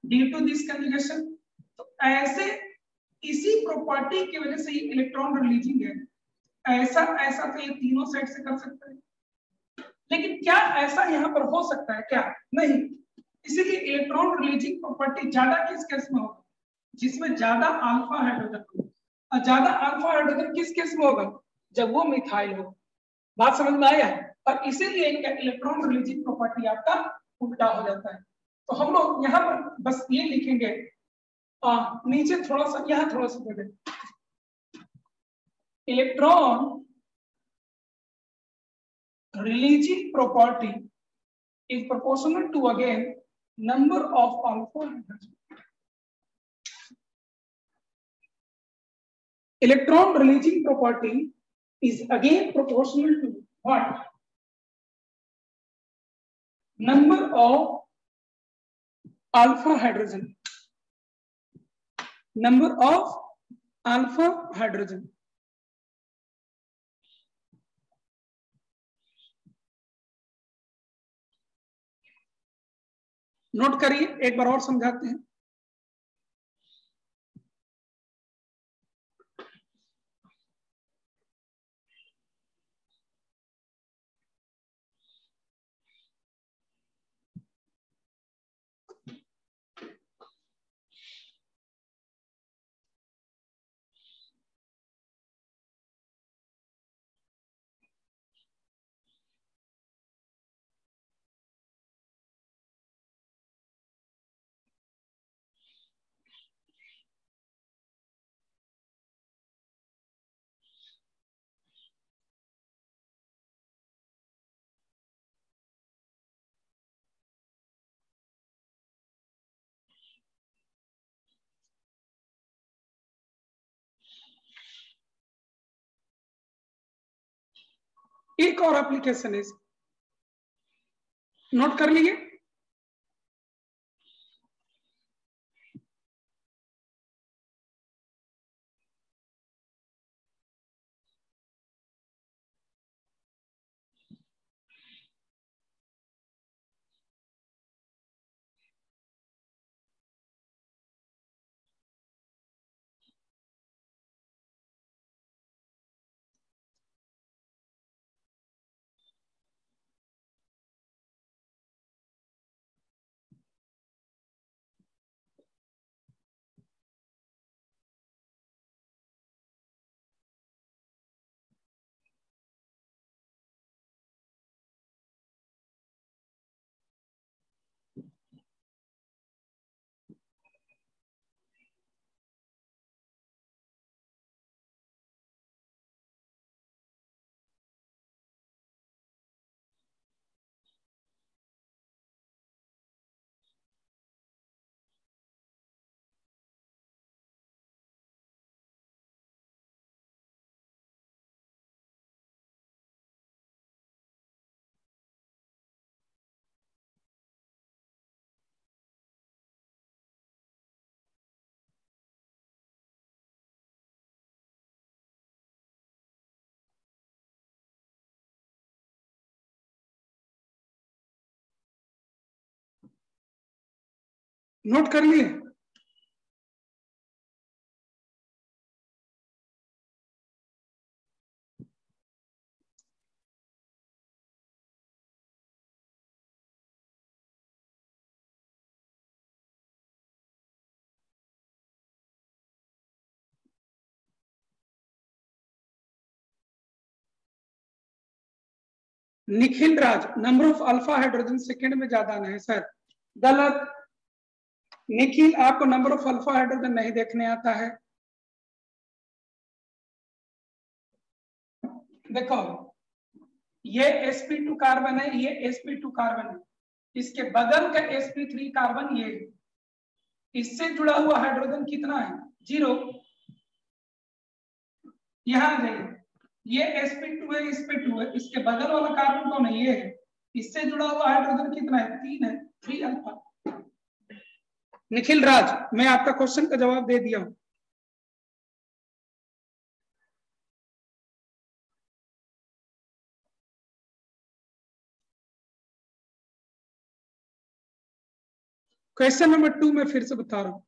due to this conjugation. तो ऐसे इसी प्रॉपर्टी की वजह से ये इलेक्ट्रॉन रिलीजिंग है। ऐसा ऐसा तो ये तीनों साइड से कर सकते हैं, लेकिन क्या ऐसा यहां पर हो सकता है? क्या नहीं। इसीलिए इलेक्ट्रॉन रिलीजिंग प्रॉपर्टी ज्यादा किस केस में होगा? जिसमें ज्यादा अल्फा हाइड्रोजन हो। और ज्यादा अल्फा हाइड्रोजन किस केस में होगा? जब वो मिथाइल हो। बात समझ में आया? और इसीलिए इनका इलेक्ट्रॉन रिलीजिंग प्रॉपर्टी आपका उल्टा हो जाता है। तो हम लोग यहाँ पर बस ये लिखेंगे, नीचे थोड़ा सा, यहाँ थोड़ा सा दे दें, electron releasing property is proportional to again number of alpha hydrogen. Electron releasing property is again proportional to what? Number of alpha hydrogen. Number of alpha hydrogen. Note करिए, एक बार और समझाते हैं। एक और एप्लीकेशन है, नोट कर लीजिए। नोट कर लिए? Nikhil Raj, number of alpha hydrogen second में ज्यादा नहीं सर, गलत। निखिल, आपको नंबर ऑफ अल्फा हाइड्रोजन नहीं देखने आता है। देखो, ये sp2 कार्बन है, ये sp2 कार्बन है, इसके बगल का sp3 कार्बन ये, इससे जुड़ा हुआ हाइड्रोजन कितना है? 0। यहां आ जाइए, ये sp2 है, sp2 है, इसके बगल वाला कार्बन कौन है? ये है। इससे जुड़ा हुआ हाइड्रोजन कितना है? 3 है, 3 अल्फा। निखिल राज, मैं आपका क्वेश्चन का जवाब दे दिया हूं। क्वेश्चन नंबर 2 में फिर से बता रहा हूं।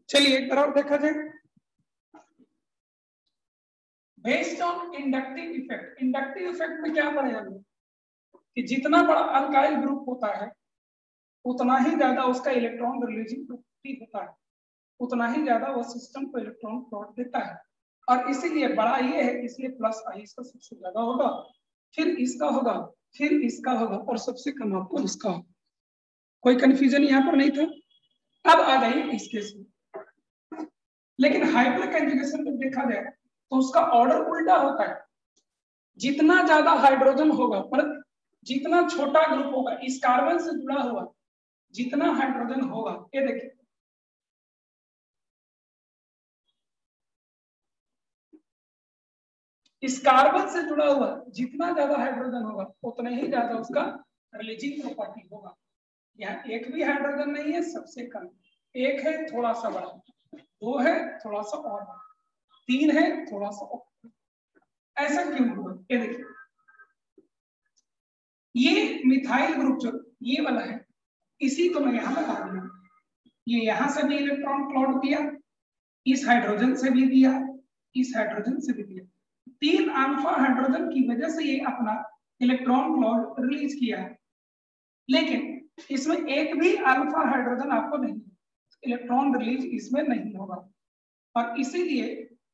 चलिए एक तरफ देखा जाए। Based on inductive effect, inductive effect में क्या पढ़े हम कि जितना बड़ा अल्काइल ग्रुप होता है उतना ही ज्यादा उसका इलेक्ट्रॉन रिलीजिंग प्रॉपर्टी होता है, उतना ही ज्यादा वो सिस्टम को इलेक्ट्रॉन प्लॉट देता है। और इसीलिए बड़ा ये है, इसलिए प्लस आई इसका सबसे ज्यादा होगा, फिर इसका होगा, फिर इसका होगा, और सबसे कम आपको इसका होगा। कोई कंफ्यूजन यहाँ पर नहीं था? अब आ जाइए इस केस में। लेकिन हाइपर कंजुगेशन में देखा जाए तो उसका ऑर्डर उल्टा होता है। जितना ज्यादा हाइड्रोजन होगा, मतलब जितना छोटा ग्रुप होगा इस कार्बन से जुड़ा हुआ, जितना हाइड्रोजन होगा, ये देखिए इस कार्बन से जुड़ा हुआ जितना ज्यादा हाइड्रोजन होगा उतना ही ज्यादा उसका रिलीजिंग प्रॉपर्टी होगा। यहाँ एक भी हाइड्रोजन नहीं है, सबसे कम। एक है थोड़ा सा बड़ा, 2 है थोड़ा सा और बड़ा, 3 है थोड़ा सा और। ऐसा क्यों हुआ? ये देखिए, ये मिथाइल ग्रुप जो ये वाला है, इसी को मैं यहाँ लगा दिया। ये यहां से भी इलेक्ट्रॉन प्लॉट दिया, इस हाइड्रोजन से भी दिया, इस हाइड्रोजन से भी दिया। 3 अल्फा हाइड्रोजन की वजह से ये अपना इलेक्ट्रॉन प्लॉट रिलीज किया है। लेकिन इसमें एक भी अल्फा हाइड्रोजन आपको नहीं, इलेक्ट्रॉन रिलीज इसमें नहीं होगा। और इसीलिए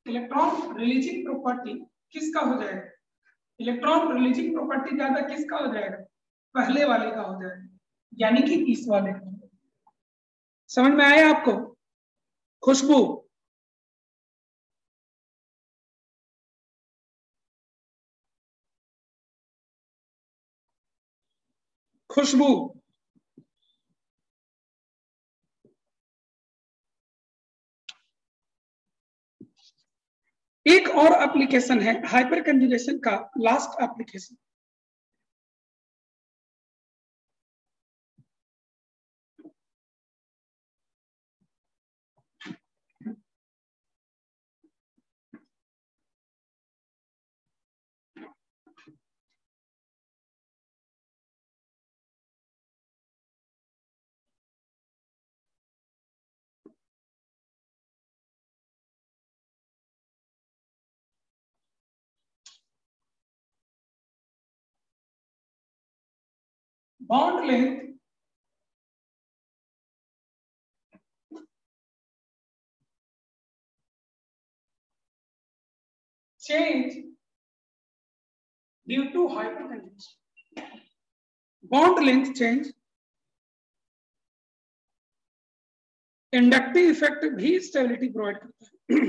इलेक्ट्रॉन रिलीजिंग प्रॉपर्टी किसका हो जाएगा? इलेक्ट्रॉन रिलीजिंग प्रॉपर्टी ज्यादा किसका हो जाएगा? पहले वाले का हो जाएगा, यानी कि इस वाले का। समझ में आया आपको? खुशबू, खुशबू, एक और एप्लीकेशन है हाइपर कंजुगेशन का, last application. Bond length change due to hyperconjugation. Bond length change, inductive effect भी स्टेबिलिटी प्रोवाइड करता है।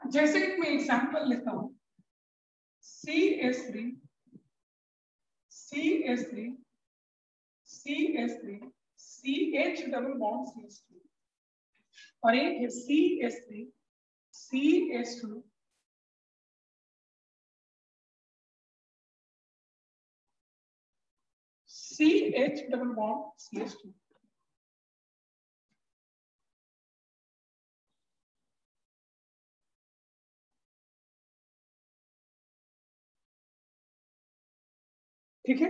जैसे कि मैं एग्जांपल लेता हूं, CH3 CH3 CH3 CH double bond CH2 और एक है CH3 CH2 CH double bond CH2। ठीक है,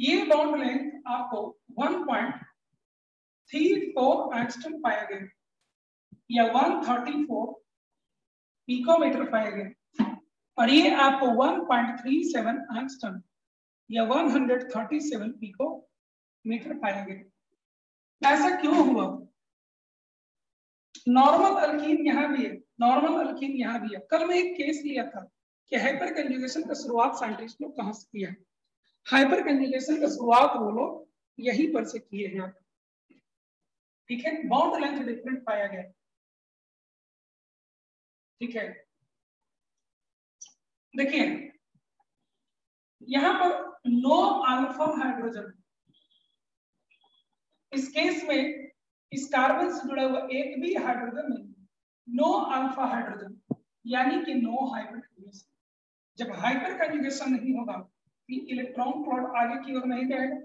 ये बॉन्ड लेंथ आपको 1.34 एंगस्ट्रॉम पाया गया या 134 पिकोमीटर पाया गया और ये आपको 1.37 एंगस्ट्रॉम या 137 पिकोमीटर पाया गया। ऐसा क्यों हुआ? नॉर्मल अल्कीन यहाँ भी है, नॉर्मल अल्कीन यहाँ भी है। कल मैं एक केस लिया था कि हाइपर कंजुगेशन का शुरुआत साइंटिस्ट लोग कहाँ से किया है। हाइपर कंजुगेशन का शुरुआत वो लोग यहीं पर से किए हैं। ठीक है, बॉन्ड लेंथ डिफरेंट पाया गया। ठीक है, देखिए यहां पर नो अल्फा हाइड्रोजन, इस केस में इस कार्बन से जुड़ा हुआ एक भी हाइड्रोजन नहीं, नो अल्फा हाइड्रोजन, यानी कि नो हाइपर कंजुगेशन। जब हाइपर कंजुगेशन नहीं होगा इलेक्ट्रॉन क्लॉड आगे की ओर नहीं जाएगा,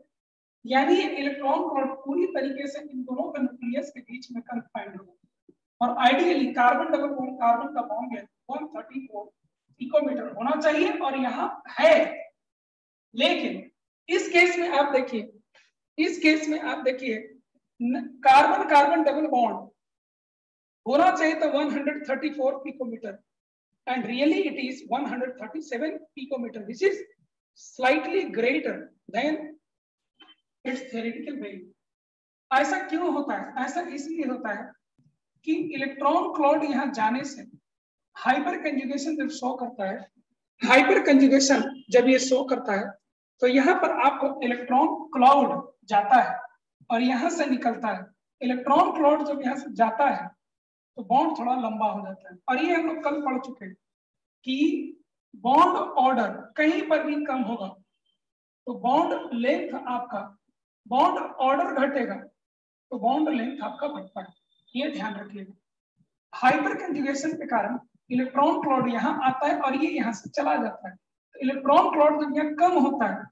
यानी ये इलेक्ट्रॉन क्लॉड पूरी तरीके से इन दोनों के न्यूक्लियस के बीच में कन्फाइंड होगा। और ideally carbon double bond, carbon का बॉन्ड है 134 पिकोमीटर होना चाहिए और यहाँ है। लेकिन इस केस में आप देखिए, इस केस में आप देखिए कार्बन कार्बन डबल बॉन्ड होना चाहिए तो 134 picometre and really it is 137 picometer, which is slightly greater than its theoretical value। ऐसा क्यों होता है? ऐसा इसलिए होता है कि इलेक्ट्रॉन क्लाउड यहाँ जाने से हाइपर कंजुगेशन जब शो करता है, हाइपर कंजुगेशन जब ये शो करता है तो यहाँ पर आपको इलेक्ट्रॉन क्लाउड जाता है और यहाँ से निकलता है। इलेक्ट्रॉन क्लाउड जब यहाँ से जाता है तो बॉन्ड थोड़ा लंबा हो जाता है और ये हम लोग कल पढ़ चुके हैं कि बॉन्ड ऑर्डर कहीं पर भी कम होगा तो बॉन्ड लेंथ आपका, बॉन्ड ऑर्डर घटेगा तो बॉन्ड लेंथ आपका बढ़ता है। ये ध्यान रखिएगा। हाइपर कंजुगेशन के कारण इलेक्ट्रॉन क्लाउड यहाँ आता है और ये यहाँ से चला जाता है। तो इलेक्ट्रॉन क्लाउड जब यहाँ कम होता है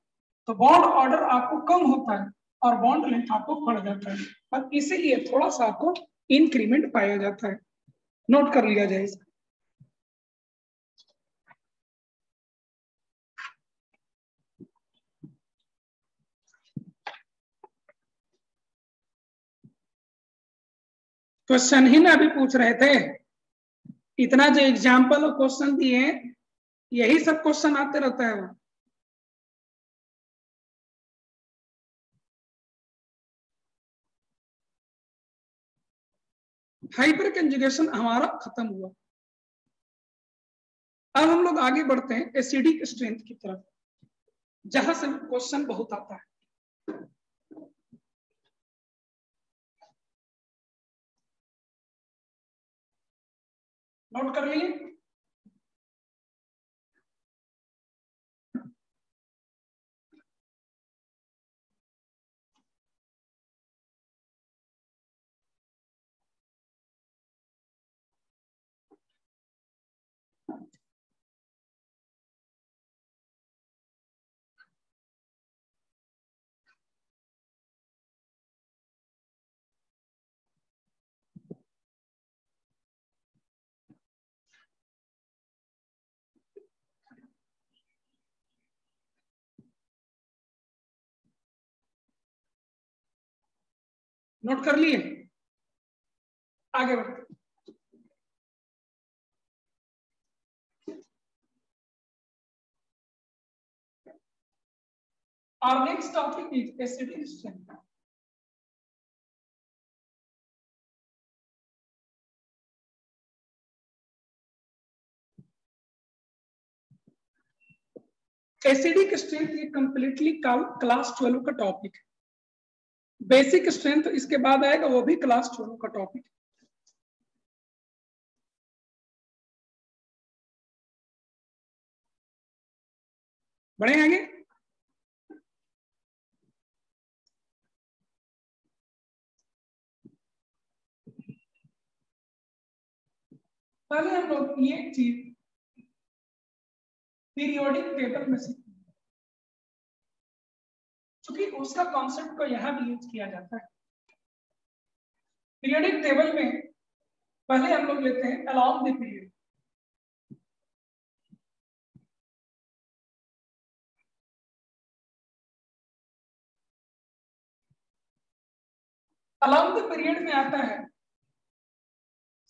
तो बॉन्ड ऑर्डर आपको कम होता है और बॉन्ड लेंथ आपको बढ़ जाता है और इसीलिए थोड़ा सा आपको इंक्रीमेंट पाया जाता है। नोट कर लिया जाए इसका। क्वेश्चन ही ना अभी पूछ रहे थे, इतना जो एग्जाम्पल और क्वेश्चन दिए यही सब क्वेश्चन आते रहता है। हाइपर कंजुगेशन हमारा खत्म हुआ। अब हम लोग आगे बढ़ते हैं एसिडिक स्ट्रेंथ की तरफ, जहां से क्वेश्चन बहुत आता है। नोट कर लिए? नोट कर लिए? आगे बढ़ते। Our next topic is acidic strength. Acidic strength ये कंप्लीटली क्लास 12 का टॉपिक है। बेसिक स्ट्रेंथ इसके बाद आएगा, वो भी क्लास 12 का टॉपिक। बढ़े आगे। पहले हम लोग ये चीज पीरियोडिक टेबल में सीखेंगे, क्योंकि उसका कॉन्सेप्ट को यहां भी यूज किया जाता है। पीरियोडिक टेबल में पहले हम लोग लेते हैं along the period. Along the period में आता है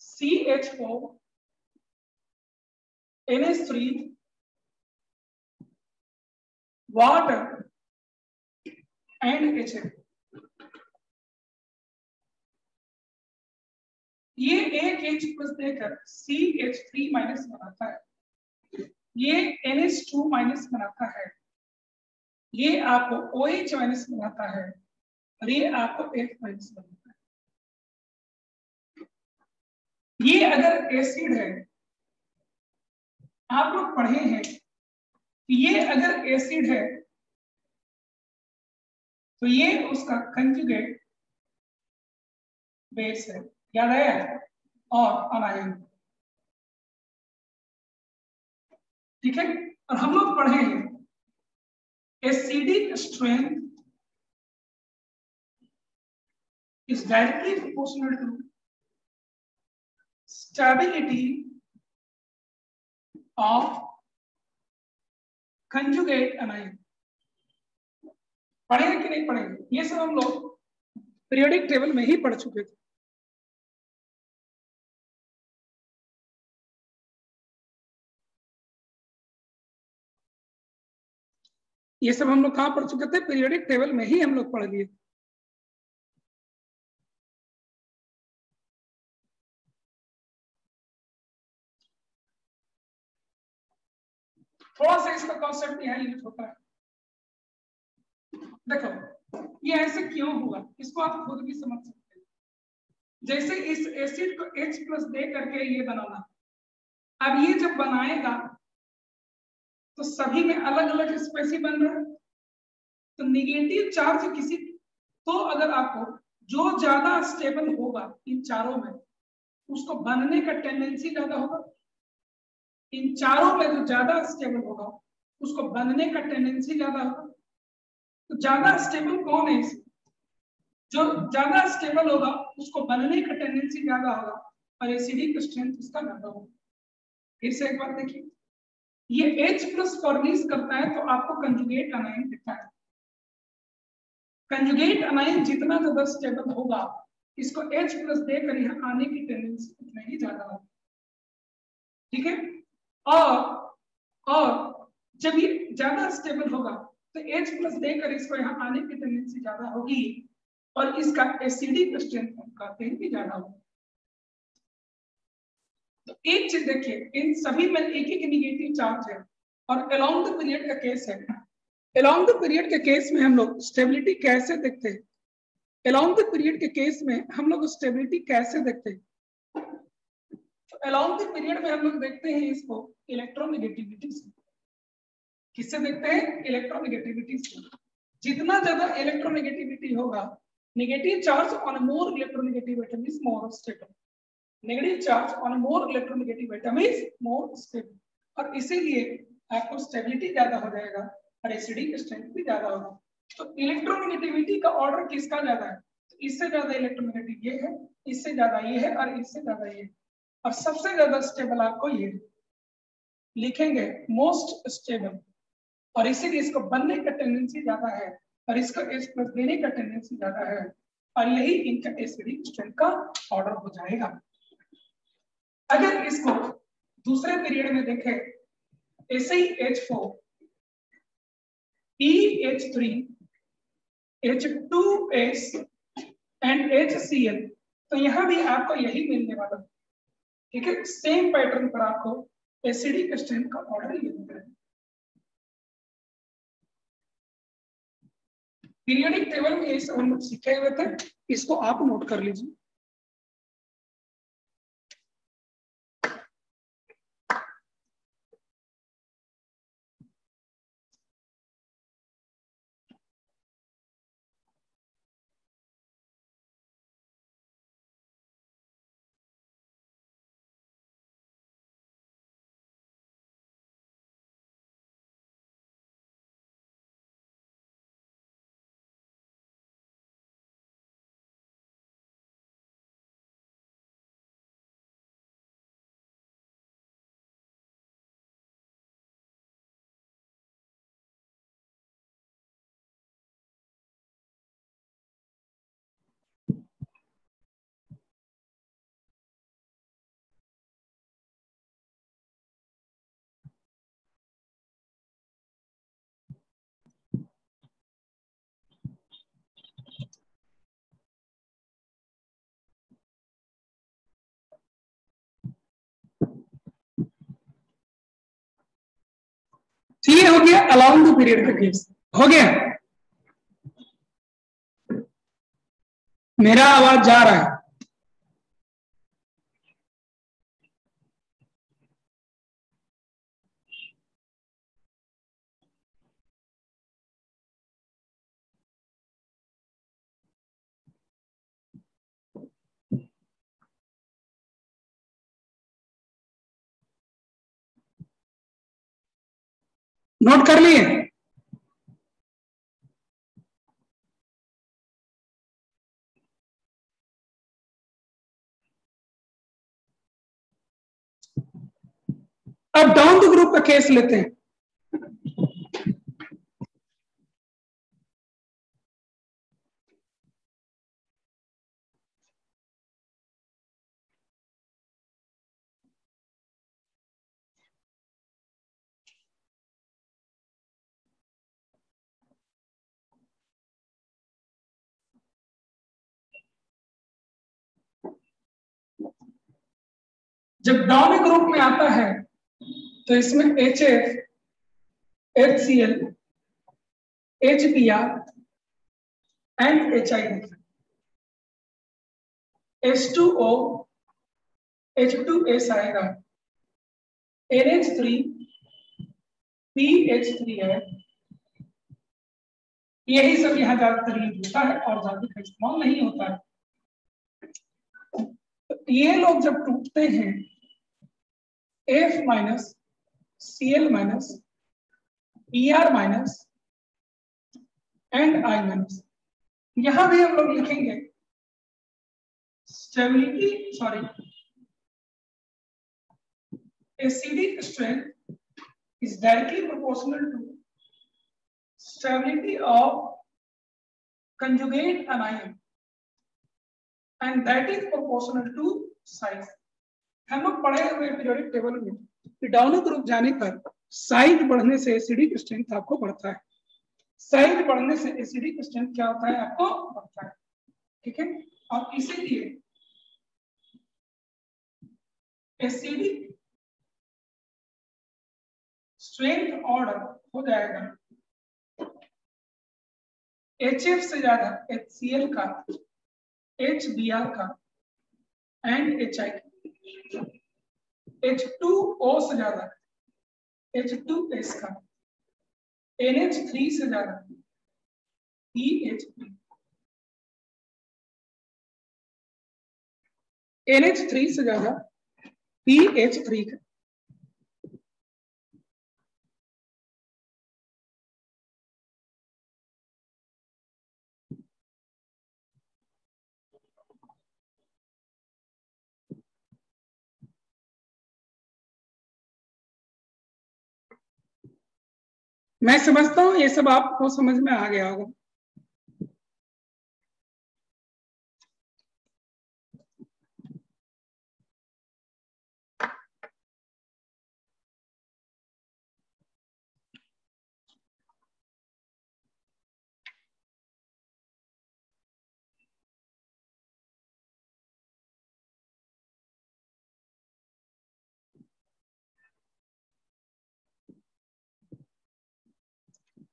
CH4 NH3 water and HF। ये एक H प्लस देकर CH3 माइनस बनाता है, ये NH2 माइनस बनाता है, ये आपको OH माइनस बनाता है और ये आपको F माइनस बनाता है। ये अगर एसिड है, आप लोग पढ़े हैं कि ये अगर एसिड है तो ये उसका कंजुगेट बेस है, याद है, और अनायन, ठीक है। और हम लोग पढ़े हैं acidic strength is directly proportional to stability of conjugate anion। पढ़ेंगे कि नहीं पढ़ेंगे? ये सब हम लोग पीरियोडिक टेबल में ही पढ़ चुके थे। ये सब हम लोग कहां पढ़ चुके थे? पीरियोडिक टेबल में ही हम लोग पढ़ लिए। थोड़ा सा इसका कॉन्सेप्ट यहाँ यूज होता है। देखो ये ऐसे क्यों हुआ, इसको आप खुद भी समझ सकते हैं। जैसे इस एसिड को H प्लस दे करके ये बनाना, अब ये जब बनाएगा तो सभी में अलग अलग स्पेसी बन रहा है, तो निगेटिव चार्ज किसी, तो अगर आपको जो ज्यादा स्टेबल होगा इन चारों में उसको बनने का टेंडेंसी ज्यादा होगा, इन चारों में जो ज्यादा स्टेबल होगा उसको बनने का टेंडेंसी ज्यादा होगा। तो ज्यादा स्टेबल कौन है? जो ज्यादा स्टेबल होगा उसको बनने का टेंडेंसी ज्यादा होगा और एसिडिक स्ट्रेंथ उसका ज्यादा होगा। फिर से एक बार देखिए, ये H प्लस फर्निश करता है तो आपको कंजुगेट अनायन दिखता है। कंजुगेट अनायन जितना ज्यादा स्टेबल होगा इसको H प्लस देकर यहाँ आने की टेंडेंसी उतना ही ज्यादा होगा, ठीक है। और जब ये ज्यादा स्टेबल होगा तो H प्लस देकर इसको यहाँ आने की टेंडेंसी ज्यादा होगी और इसका एसिडिक स्ट्रेंथ हम कहते हैं कि ज्यादा होगा। तो एक चीज देखिए, इन सभी में एक एक निगेटिव चार्ज है और अलोंग द पीरियड का केस है। अलोंग द पीरियड के केस में हम लोग स्टेबिलिटी कैसे देखते हैं? अलोंग द पीरियड के केस में हम लोग स्टेबिलिटी कैसे देखते हैं? तो अलोंग द पीरियड में हम लोग देखते हैं इसको इलेक्ट्रोनेगेटिविटी से। किससे देखते हैं? इलेक्ट्रोनेगेटिविटी से। जितना ज्यादा इलेक्ट्रोनेगेटिविटी होगा, negative charge on more electronegative atom is more stable, negative charge on more electronegative atom is more stable, और इसीलिए आपको स्टेबिलिटी ज्यादा हो जाएगा और एसिडिक स्ट्रेंथ भी ज्यादा होगा। तो इलेक्ट्रोनेगेटिविटी का ऑर्डर किसका ज्यादा है? तो इससे ज्यादा इलेक्ट्रोनेगेटिव ये है, इससे ज्यादा ये है और इससे ज्यादा ये, और सबसे ज्यादा स्टेबल आपको ये लिखेंगे मोस्ट स्टेबल, और इसीलिए इसको बनने का टेंडेंसी ज्यादा है और इसको H प्लस देने का टेंडेंसी ज्यादा है, और यही इनका एसिडिक स्ट्रेंथ का ऑर्डर हो जाएगा। अगर इसको दूसरे पीरियड में देखें, ऐसे ही H4 EH3 H2S and HCl, तो यहां भी आपको यही मिलने वाला है, ठीक है। सेम पैटर्न पर आपको एसिडिक स्ट्रेंथ का ऑर्डर ये मिल रहा है। पीरियोडिक टेबल में ये सब हम लोग सीखे हुए थे, इसको आप नोट कर लीजिए। ठीक हो गया, अलाउंग द पीरियड का केस हो गया। मेरा आवाज जा रहा है? नोट कर लिए? अब डाउन द ग्रुप का केस लेते हैं। जब डाउन ग्रुप में आता है तो इसमें HF, HCl, HBr and HI, H2O, H2S आएगा, NH3, PH3 है। यही सब यहाँ ज्यादातर यूज होता है और ज्यादा का इस्तेमाल नहीं होता है। तो ये लोग जब टूटते हैं F minus, Cl minus, Er minus and I minus, यहां भी हम लोग लिखेंगे stability, sorry, acidic strength is directly proportional to stability of conjugate anion and that is proportional to size। हम लोग पढ़े हुए पीरियोडिक टेबल में कि डाउन ग्रुप जाने पर साइज बढ़ने से एसिडिक स्ट्रेंथ आपको बढ़ता है, साइज बढ़ने से एसिडिक स्ट्रेंथ क्या होता है, आपको बढ़ता है। ठीक है, और इसीलिए एसिडिक स्ट्रेंथ ऑर्डर हो जाएगा HF से ज्यादा HCl का, HBr का एंड HI का, H2O से ज्यादा H2S का, NH3 से ज्यादा PH3, NH3 से ज्यादा PH3 का। मैं समझता हूं ये सब आपको समझ में आ गया होगा।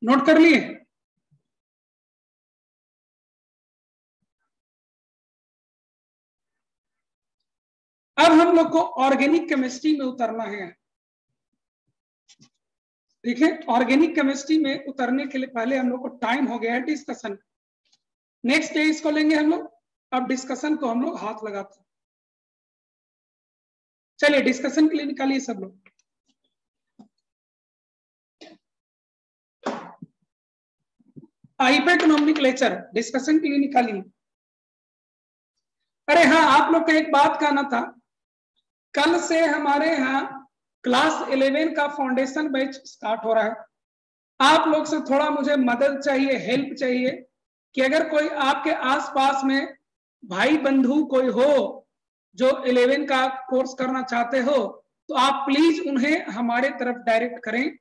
नोट कर लिए? अब हम लोग को ऑर्गेनिक केमिस्ट्री में उतरना है। ठीक है, ऑर्गेनिक केमिस्ट्री में उतरने के लिए पहले हम लोग को टाइम हो गया है डिस्कशन। नेक्स्ट डे इसको लेंगे हम लोग। अब डिस्कशन को हम लोग हाथ लगाते हैं। चलिए डिस्कशन के लिए निकालिए सब लोग। आईपेक नोमेनक्लेचर डिस्कशन के लिए निकालिए। अरे हाँ, आप लोग का एक बात कहना था, कल से हमारे यहाँ क्लास 11 का फाउंडेशन बैच स्टार्ट हो रहा है। आप लोग से थोड़ा मुझे मदद चाहिए, हेल्प चाहिए कि अगर कोई आपके आसपास में भाई बंधु कोई हो जो 11 का कोर्स करना चाहते हो तो आप प्लीज उन्हें हमारे तरफ डायरेक्ट करें।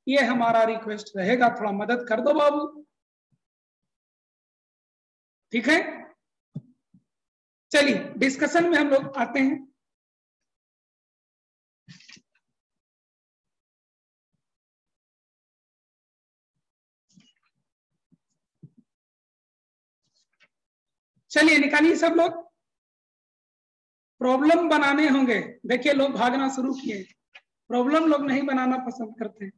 ये हमारा रिक्वेस्ट रहेगा, थोड़ा मदद कर दो बाबू। ठीक है, चलिए डिस्कशन में हम लोग आते हैं। चलिए निकालिए सब लोग। प्रॉब्लम बनाने होंगे। देखिए लोग भागना शुरू किए, प्रॉब्लम लोग नहीं बनाना पसंद करते।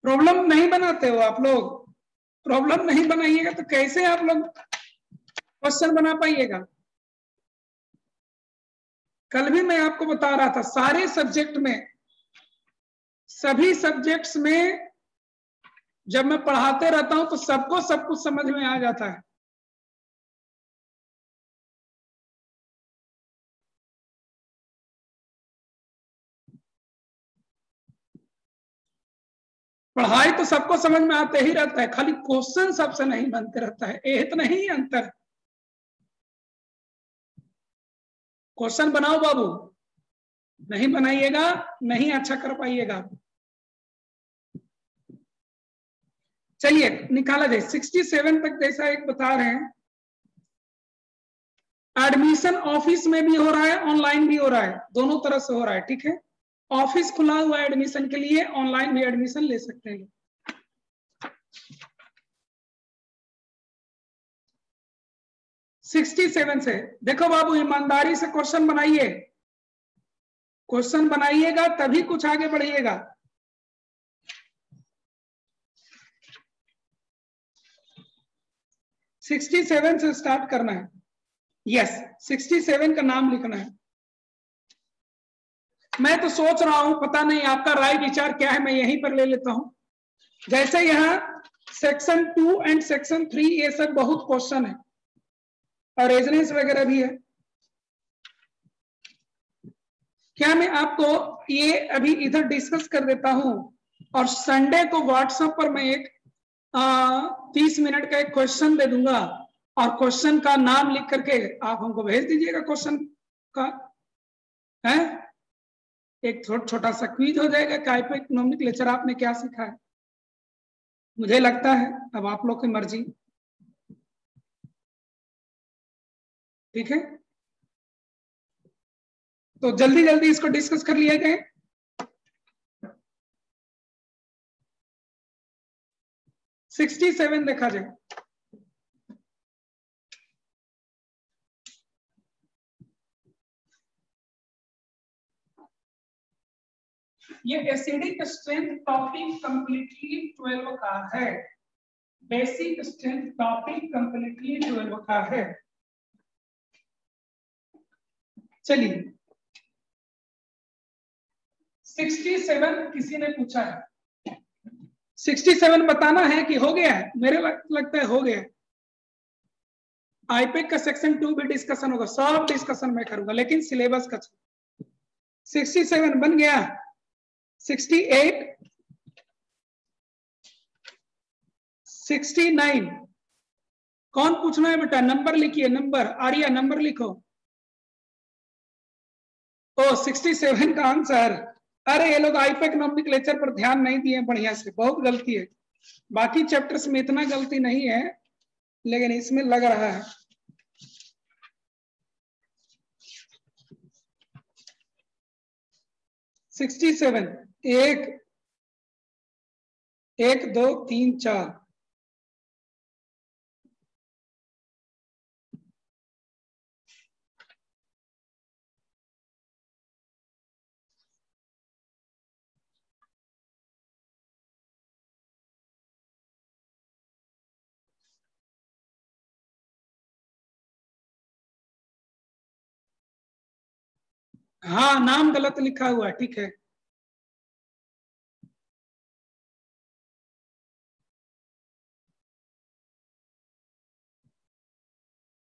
प्रॉब्लम नहीं बनाते हो आप लोग। प्रॉब्लम नहीं बनाइएगा तो कैसे आप लोग क्वेश्चन बना पाइएगा। कल भी मैं आपको बता रहा था, सारे सब्जेक्ट में, सभी सब्जेक्ट्स में जब मैं पढ़ाते रहता हूं तो सबको सब कुछ समझ में आ जाता है। पढ़ाई तो सबको समझ में आते ही रहता है, खाली क्वेश्चन सबसे नहीं बनते रहता है, इतना ही अंतर। क्वेश्चन बनाओ बाबू, नहीं बनाइएगा नहीं अच्छा कर पाइएगा। चलिए निकाला जाए 67 तक। जैसा एक बता रहे हैं, एडमिशन ऑफिस में भी हो रहा है, ऑनलाइन भी हो रहा है, दोनों तरह से हो रहा है। ठीक है, ऑफिस खुला हुआ है एडमिशन के लिए, ऑनलाइन भी एडमिशन ले सकते हैं। 67 से देखो बाबू, ईमानदारी से क्वेश्चन बनाइए, क्वेश्चन बनाइएगा तभी कुछ आगे बढ़िएगा। सिक्सटी 67 से स्टार्ट करना है। यस, 67 का नाम लिखना है। मैं तो सोच रहा हूं, पता नहीं आपका राय विचार क्या है, मैं यहीं पर ले लेता हूं। जैसे यहाँ सेक्शन 2 एंड सेक्शन 3 ये सब बहुत क्वेश्चन है, और रेजनेंस वगैरह भी है। क्या मैं आपको ये अभी इधर डिस्कस कर देता हूं, और संडे को व्हाट्सएप पर मैं एक 30 मिनट का एक क्वेश्चन दे दूंगा, और क्वेश्चन का नाम लिख करके आप हमको भेज दीजिएगा क्वेश्चन का, है एक छोटा सा क्विज हो जाएगा कि आईपीओ इकोनॉमिक लेक्चर आपने क्या सीखा है। मुझे लगता है अब आप लोग की मर्जी। ठीक है, तो जल्दी जल्दी इसको डिस्कस कर लिया जाए। सिक्सटी 67 देखा जाए। ये एसिडिक स्ट्रेंथ टॉपिक कंप्लीटली 12 का है, बेसिक स्ट्रेंथ टॉपिक कंप्लीटली 12 का है। चलिए 67 किसी ने पूछा है, 67 बताना है कि हो गया है? मेरे लगता है हो गया। आईपेक का सेक्शन 2 भी डिस्कशन होगा, सब डिस्कशन मैं करूंगा, लेकिन सिलेबस का 67 बन गया। 68, 69 कौन पूछना है बेटा? नंबर लिखिए, नंबर आर्या नंबर लिखो। ओ 67 का आंसर। अरे ये लोग आईपेक नॉमेनक्लेचर पर ध्यान नहीं दिए बढ़िया से, बहुत गलती है। बाकी चैप्टर्स में इतना गलती नहीं है, लेकिन इसमें लग रहा है। सिक्सटी 67 एक 1 2 3 4 हाँ नाम गलत लिखा हुआ है, ठीक है।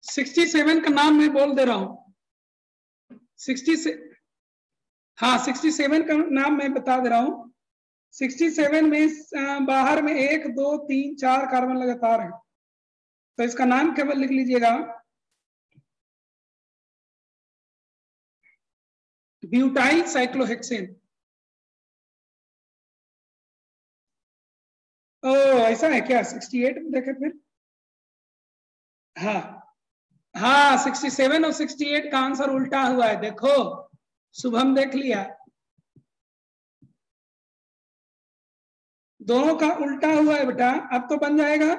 सिक्सटी 67 का नाम मैं बोल दे रहा हूं। 60 से हाँ 67 का नाम मैं बता दे रहा हूं। 67 में बाहर में 1 2 3 4 कार्बन लगातार है, तो इसका नाम केवल लिख लीजिएगा ब्यूटाइल साइक्लोहेक्सेन। ओ ऐसा है क्या? 68 में देखे फिर। हाँ हाँ 67 और 68 का आंसर उल्टा हुआ है, देखो शुभम देख लिया, दोनों का उल्टा हुआ है बेटा। अब तो बन जाएगा,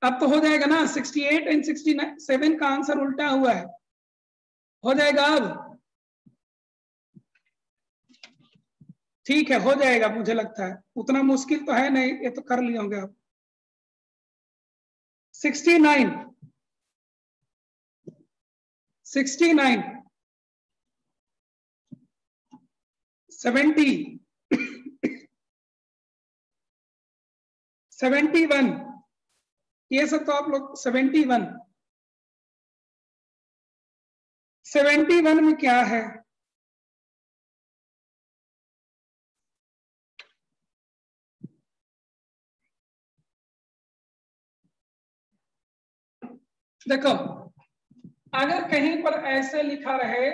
अब तो हो जाएगा ना, 68 एंड 67 का आंसर उल्टा हुआ है, हो जाएगा अब। ठीक है, हो जाएगा, मुझे लगता है उतना मुश्किल तो है नहीं, ये तो कर लिए होंगे आप। 69 69 70 71, ये सब तो आप लोग 71 71 में क्या है? देखो अगर कहीं पर ऐसे लिखा रहे,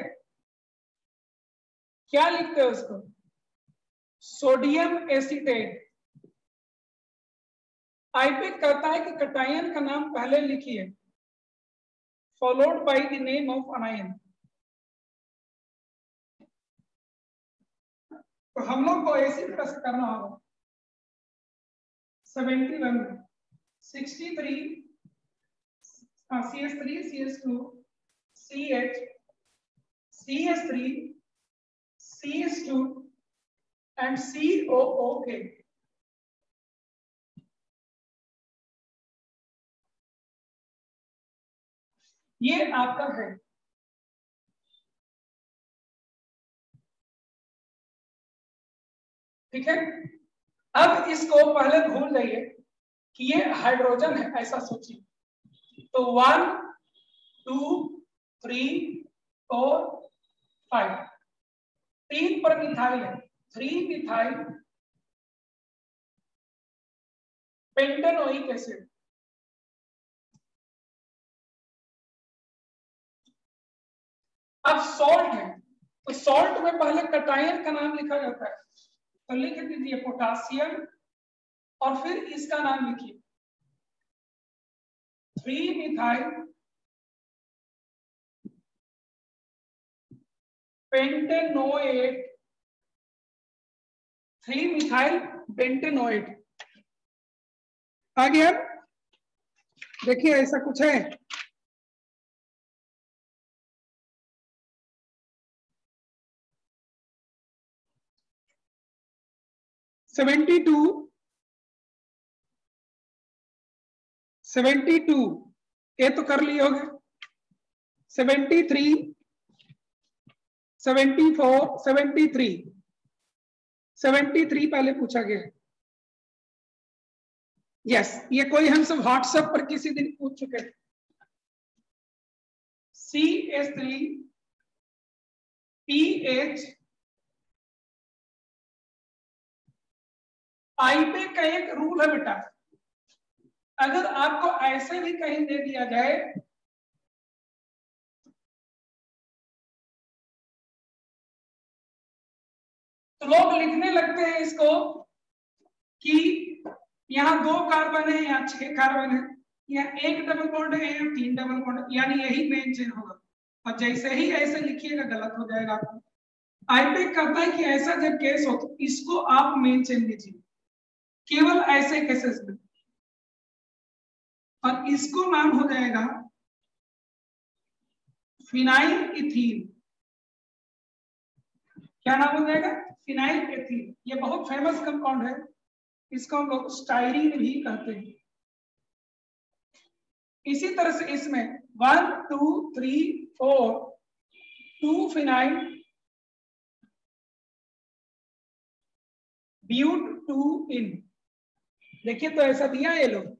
क्या लिखते हैं उसको, सोडियम एसीटेट, आईपीक कहता है कि कटायन का नाम पहले लिखिए followed by the name of अनायन। तो हम लोग को इसी तरह से करना होगा। 71 63 CS3 CS2 CH CS3 CS2 and COOK। ये आपका है, ठीक है। अब इसको पहले भूल जाइए कि ये हाइड्रोजन है, ऐसा सोचिए। तो 1 2 3 4 5, 3 पर मिथाइल है, 3 मिथाइल पेंटेनोइक एसिड। अब सॉल्ट है, तो सॉल्ट में पहले कटायन का नाम लिखा जाता है, तो लिख दीजिए पोटासियम और फिर इसका नाम लिखिए 3 मिथाइल पेंटेनोएट, 3 मिथाइल पेंटेनोएट। आ गया? देखिए ऐसा कुछ है, सेवेंटी टू ये तो कर लिए होगे, 73 74 73 पहले पूछा गया। यस, ये कोई हमसे व्हाट्सएप पर किसी दिन पूछ चुके थे। CS3 PH, आईपी का एक रूल है बेटा, अगर आपको ऐसे भी कहीं दे दिया जाए तो लोग लिखने लगते हैं इसको कि यहाँ 2 कार्बन है या 6 कार्बन है, या 1 डबल बॉन्ड है या 3 डबल बॉन्ड, यानी यही मेन चेन होगा, और जैसे ही ऐसे लिखिएगा गलत हो जाएगा आपको। आईपेक कहता है कि ऐसा जब केस हो तो इसको आप मेन चेन लीजिए, केवल ऐसे केसेस में, और इसको नाम हो जाएगा फिनाइल इथीन। क्या नाम हो जाएगा? Phenyl ethene. ये बहुत फेमस कंपाउंड है, इसको हम लोग स्टाइरीन भी कहते हैं। इसी तरह से इसमें 1 2 3 4 2 फिनाइल ब्यूट 2 इन, देखिए तो ऐसा दिया ये लोग।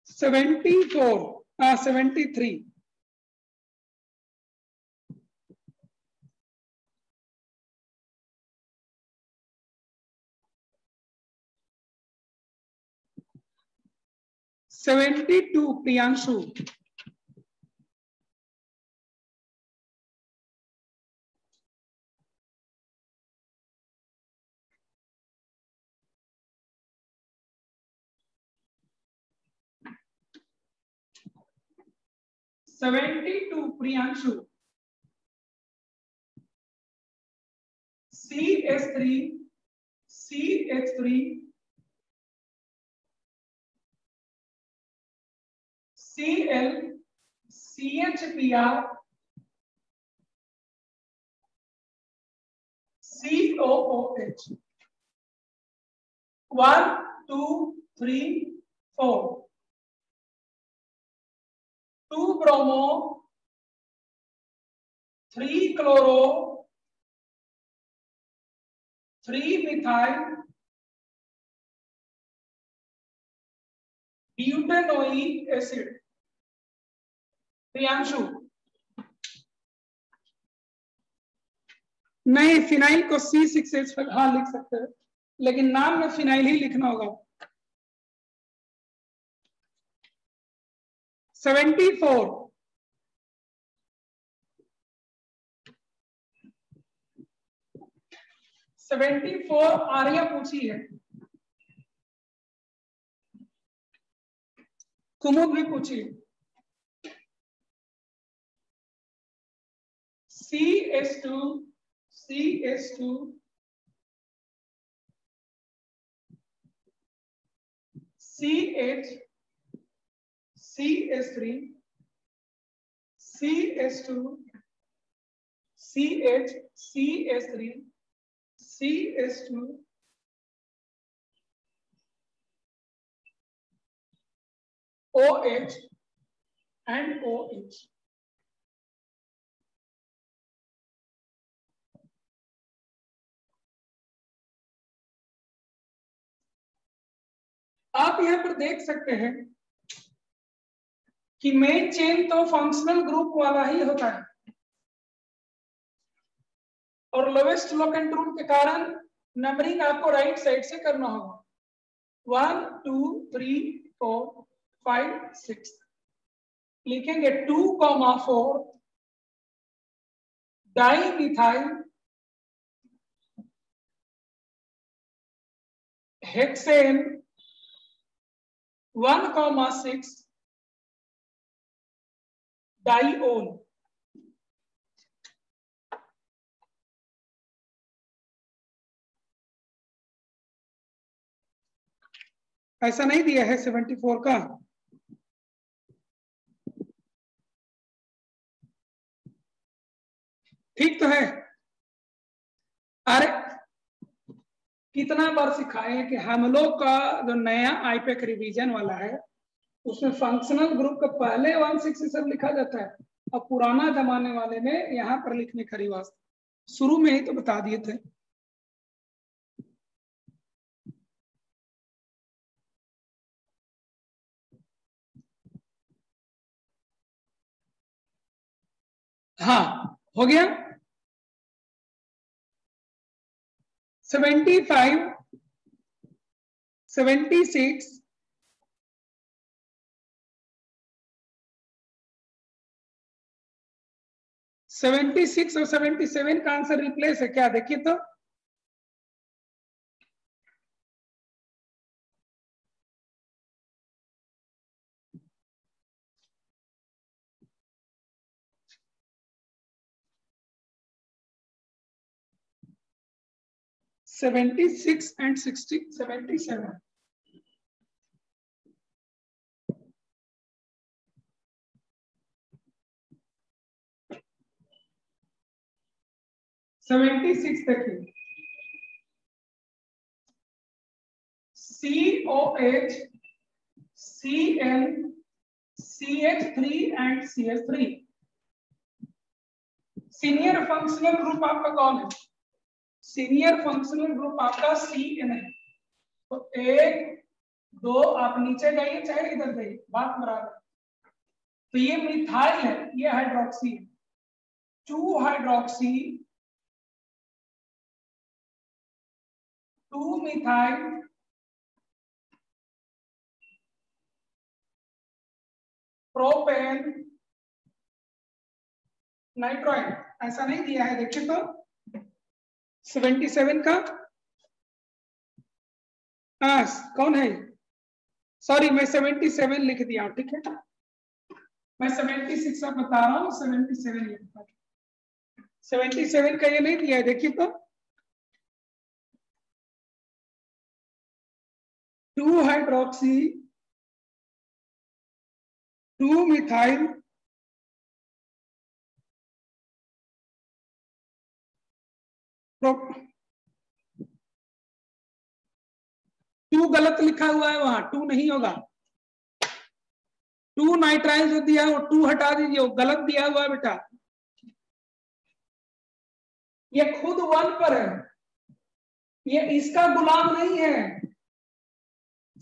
Seventy 73 72 Priyanshu, 72 Priyanshu, CH3 CH3 Cl CHPr COOH 1 2 3 4 2 bromo 3 chloro 3 methyl butanoic acid। Priyanshu, नहीं फिनाइल को C6H5 हाँ लिख सकते हैं, लेकिन नाम में फिनाइल ही लिखना होगा। 74 आर्या पूछी है, कुमुद भी पूछी है। CH2 CH2 CH CH3 CH2 CH CH3 CH2 OH and OH। आप यहां पर देख सकते हैं कि मेन चेन तो फंक्शनल ग्रुप वाला ही होता है, और लोवेस्ट लोकेंट रूल के कारण नंबरिंग आपको राइट साइड से करना होगा। 1 2 3 4 5 6 लिखेंगे। 2,4 डाई मिथाइल हेक्सेन 1,6 डाईओन। ऐसा नहीं दिया है 74 का, ठीक तो है। अरे कितना बार सिखाए कि हम लोग का जो नया आईपैक रिवीजन वाला है उसमें फंक्शनल ग्रुप का पहले 167 लिखा जाता है, और पुराना जमाने वाले में यहाँ पर लिखने का रिवाज शुरू में ही तो बता दिए थे। हाँ हो गया। 75 76 76 और 77 का आंसर रिप्लेस है क्या, देखिए तो। $76 and $77 76 देखिए। COH Cl CH3 and CH3 senior functional group आपका कौन है? सीनियर फंक्शनल ग्रुप आपका CN है। तो 1 2 आप नीचे जाइए चाहे इधर जाइए, बात बराबर। तो ये मिथाइल है, ये हाइड्रोक्सी है। 2 हाइड्रोक्सी 2 मिथाइल प्रोपेन नाइट्रोइन। ऐसा नहीं दिया है, देखिए तो 77 का कौन है? सॉरी मैं 77 लिख दिया, ठीक है। मैं 76 अब बता रहा हूँ, 77 ये 77 का ये नहीं दिया है, देखिए तो 2 हाइड्रोक्सी 2 मिथाइल टू गलत लिखा हुआ है, वहां 2 नहीं होगा। 2 नाइट्राइल जो दिया है वो 2 हटा दीजिए, वो गलत दिया हुआ है बेटा। ये खुद 1 पर है, ये इसका गुलाम नहीं है,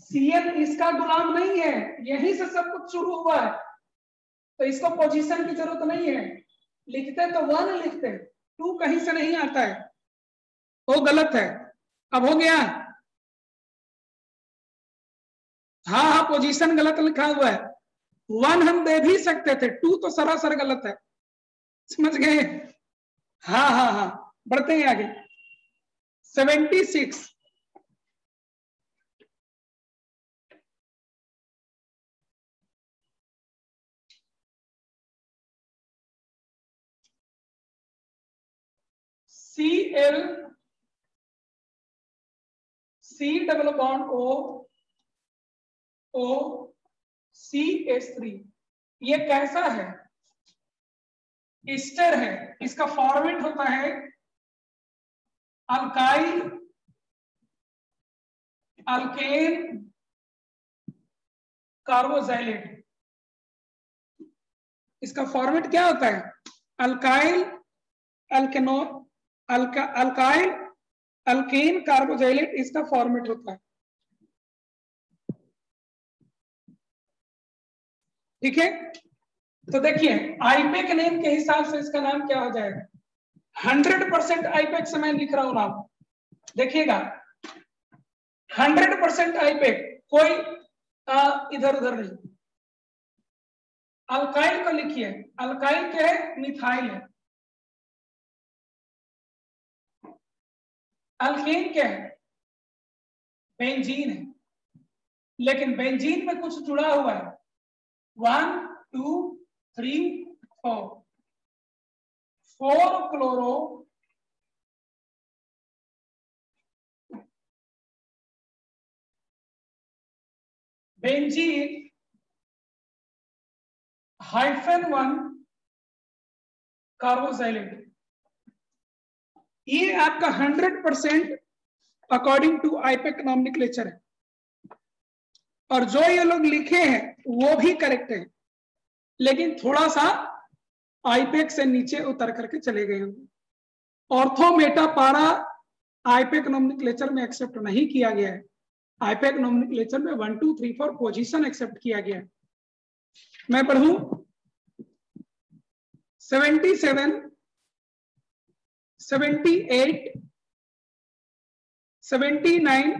Cl इसका गुलाम नहीं है, यहीं से सब कुछ शुरू हुआ है, तो इसको पोजीशन की जरूरत नहीं है। लिखते तो 1 लिखते, 2 कहीं से नहीं आता है, वो गलत है। अब हो गया, हाँ हाँ पोजीशन गलत लिखा हुआ है, 1 हम दे भी सकते थे, 2 तो सरासर गलत है, समझ गए। हाँ हाँ हाँ, बढ़ते हैं आगे। 76 Cl C double bond O CH3, ये कैसा है? एस्टर है, इसका फॉर्मेट होता है अल्काइल अल्केन कार्बोजाइलेट। इसका फॉर्मेट क्या होता है? अल्काइल अल्केनो अल्काइल अल्केन कार्बोजाइलेट, इसका फॉर्मेट होता है। ठीक है, तो देखिए आईपेक नेम के हिसाब से इसका नाम क्या हो जाएगा? 100% आईपेक से मैं लिख रहा हूं नाम, देखिएगा 100% आईपेक, कोई इधर उधर नहीं। अल्काइल को लिखिए, अल्काइल क्या है? मिथाइल है। अल्केन क्या है? बेंजीन है, लेकिन बेंजीन में कुछ जुड़ा हुआ है, 1 2 3 4 क्लोरो बेंजीन -1 कार्बोजाइलेट। ये आपका 100% अकॉर्डिंग टू आईपेक नॉमेनक्लेचर है, और जो ये लोग लिखे हैं वो भी करेक्ट है, लेकिन थोड़ा सा आईपेक से नीचे उतर करके चले गए होंगे। ऑर्थो मेटा पारा आईपेक नॉमेनक्लेचर में एक्सेप्ट नहीं किया गया है, आईपेक नॉमेनक्लेचर में 1 2 3 4 पोजीशन एक्सेप्ट किया गया है। मैं पढ़ूं 77 78 79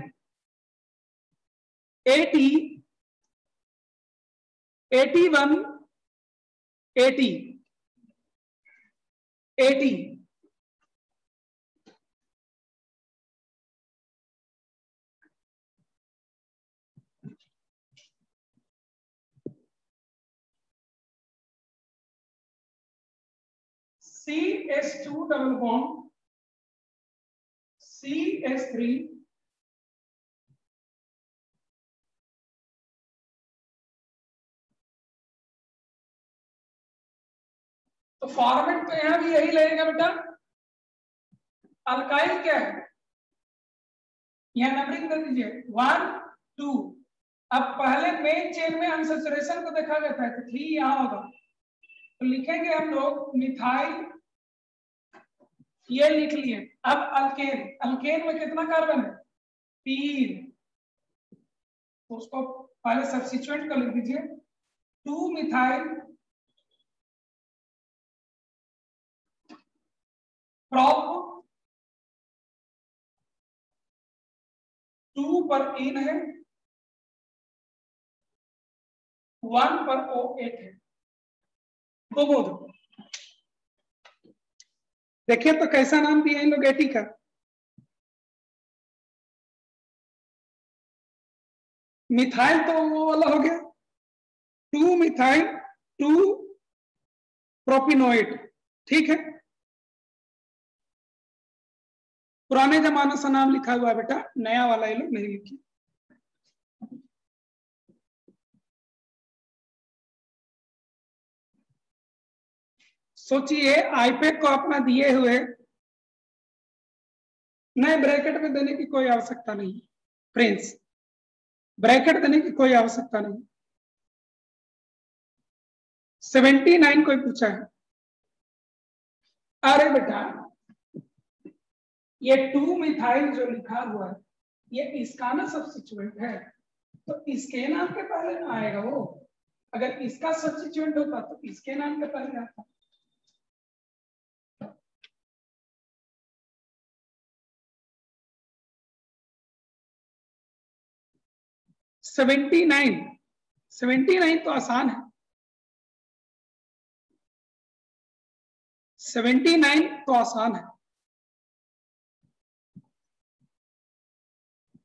80 81 80 80 CH2 डबल बॉन्ड CH3 तो फॉर्मेट तो यहां भी यही लगेगा बेटा। अल्काइल क्या है? यहां नंबरिंग कर दीजिए 1 2। अब पहले मेन चेन में अनसैचुरेशन को देखा गया था, तो 3 यहां होगा, तो लिखेंगे हम लोग मिथाइल, ये लिख लिए। अब अल्केन, अल्केन में कितना कार्बन है? 3, तो उसको पहले सब्स्टिट्यूएंट कर लिख दीजिए, 2 मिथाइल प्रॉप 2 पर इन है, 1 पर O8 है, दो बोध। देखिए तो कैसा नाम दिया इन लोग एटी का, मिथाइल तो वो वाला हो गया 2 मिथाइल 2 प्रोपिनोएट। ठीक है, पुराने जमाने से नाम लिखा हुआ है बेटा, नया वाला ये लोग नहीं लिखिए। सोचिए आईपैक को अपना दिए हुए, नए ब्रैकेट में देने की कोई आवश्यकता नहीं फ्रेंड्स, ब्रैकेट देने की कोई आवश्यकता नहीं। 79 कोई पूछा है, अरे बेटा ये 2 मिथाइल जो लिखा हुआ है ये इसका ना सब्स्टिट्यूएंट है, तो इसके नाम के पहले ना आएगा वो। अगर इसका सब्स्टिट्यूएंट होता तो इसके नाम के पहले आता। सेवेंटी नाइन तो आसान है, 79 तो आसान है।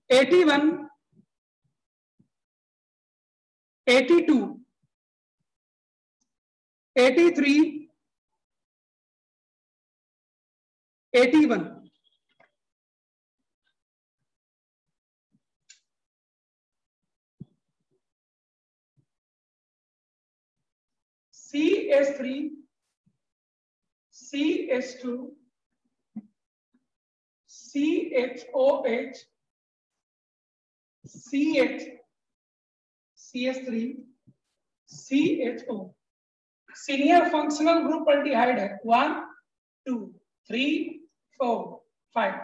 81, 82, 83, 81, CH3, CH2, CHOH, CH, CH3, CHO। Senior functional group aldehyde है, 1 2 3 4 5।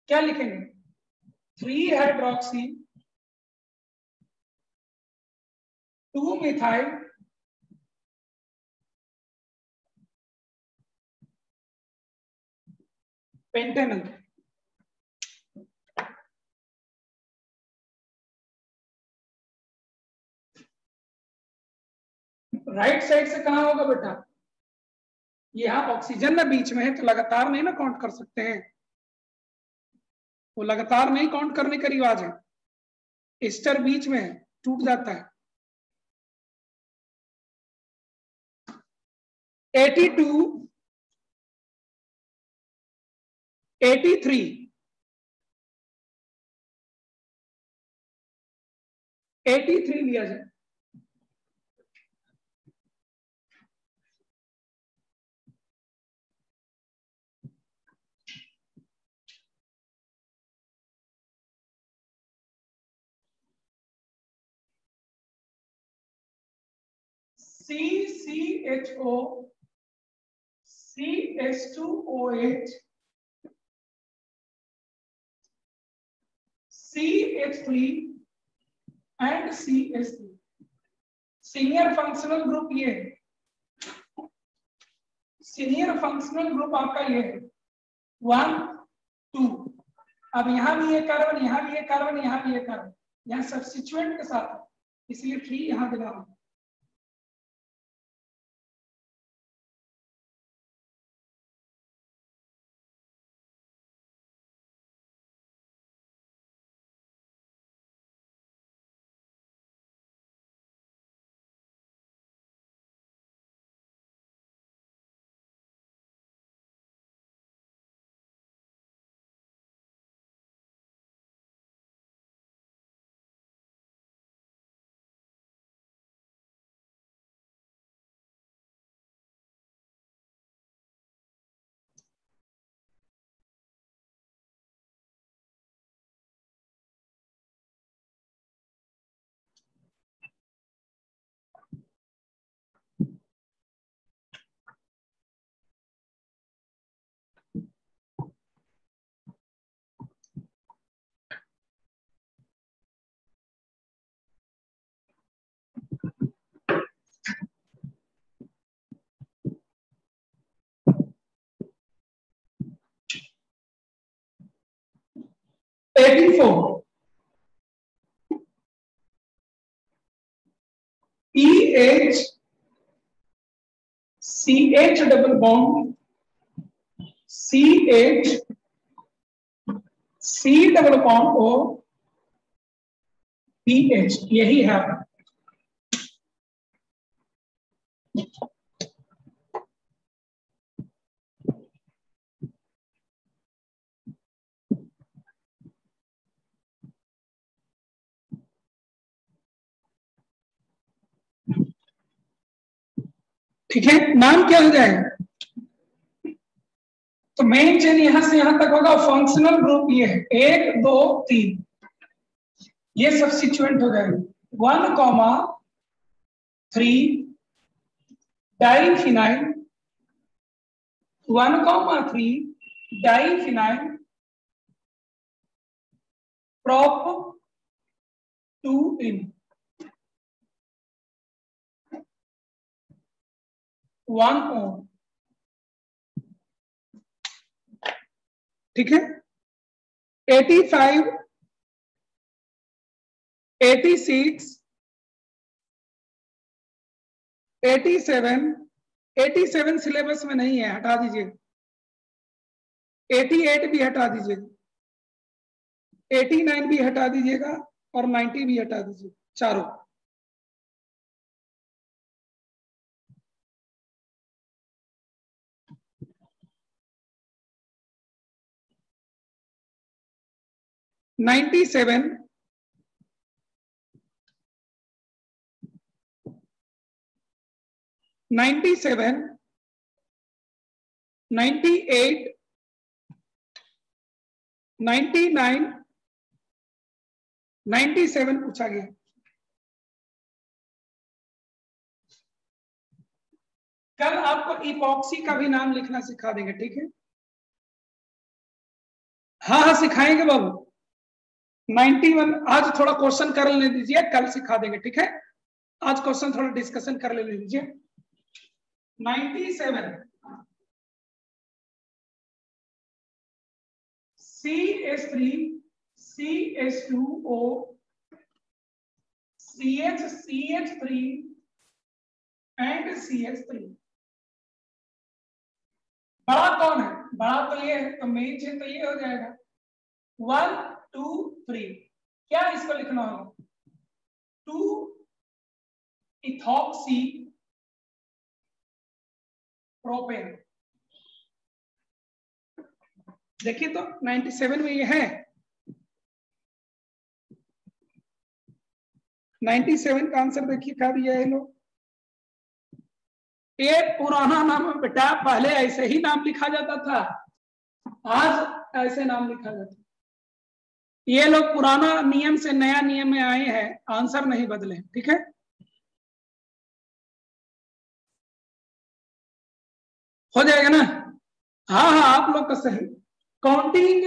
क्या लिखेंगे? 3 hydroxy, 2 methyl, Pantanal. Right side से कहां होगा बेटा? यहां ऑक्सीजन ना बीच में है तो लगातार नहीं ना काउंट कर सकते हैं, वो लगातार नहीं काउंट करने का रिवाज है। एस्टर बीच में है, टूट जाता है। 82, 83, 83 लिया जाए। CCHO, CH2OH, CH3 and CH3। Senior functional group ये है, सीनियर फंक्शनल ग्रुप आपका ये है 1 2। अब यहां भी ये कार्बन, यहां भी ये कार्बन, यहां भी ये कार्बन, यहां सब्स्टिट्यूएंट के साथ है, इसलिए 3 यहां दिला हूं। PH CH double bond CH C double bond O PH, यही है ठीक है, नाम क्या हो जाएगा? तो मेन चेन यहां से यहां तक होगा। फंक्शनल ग्रुप ये है 1 2 3, ये सब्स्टिट्यूएंट हो जाएगा 1,3 diphenyl, 1,3 diphenyl prop 2 in 1 ohm। ठीक है, 85 86 87 सिलेबस में नहीं है, हटा दीजिएगा। 88 भी हटा दीजिएगा, 89 भी हटा दीजिएगा और 90 भी हटा दीजिएगा, चारों। नाइन्टी सेवन 97 98 99 97 पूछा गया। कल आपको इपॉक्सी का भी नाम लिखना सिखा देंगे, ठीक है? हाँ हाँ सिखाएंगे बाबू। 91 आज थोड़ा क्वेश्चन कर लेने दीजिए, कल सिखा देंगे, ठीक है? आज क्वेश्चन थोड़ा डिस्कशन कर लेने दीजिए। 97 CH3 CH2O CH3 and CH3। बड़ा कौन है? बड़ा तो ये है, तो मेन चेन तो ये हो जाएगा 1 2 3। क्या इसको लिखना होगा? 2 इथॉक्सी प्रोपेन। देखिए तो 97 में ये है, 97 का आंसर देखिए क्या दिया है लोग। ये पुराना नाम है बेटा, पहले ऐसे ही नाम लिखा जाता था, आज ऐसे नाम लिखा जाता है। ये लोग पुराना नियम से नया नियम में आए हैं, आंसर नहीं बदले, ठीक है? हो जाएगा ना? हाँ हाँ आप लोग का सही। काउंटिंग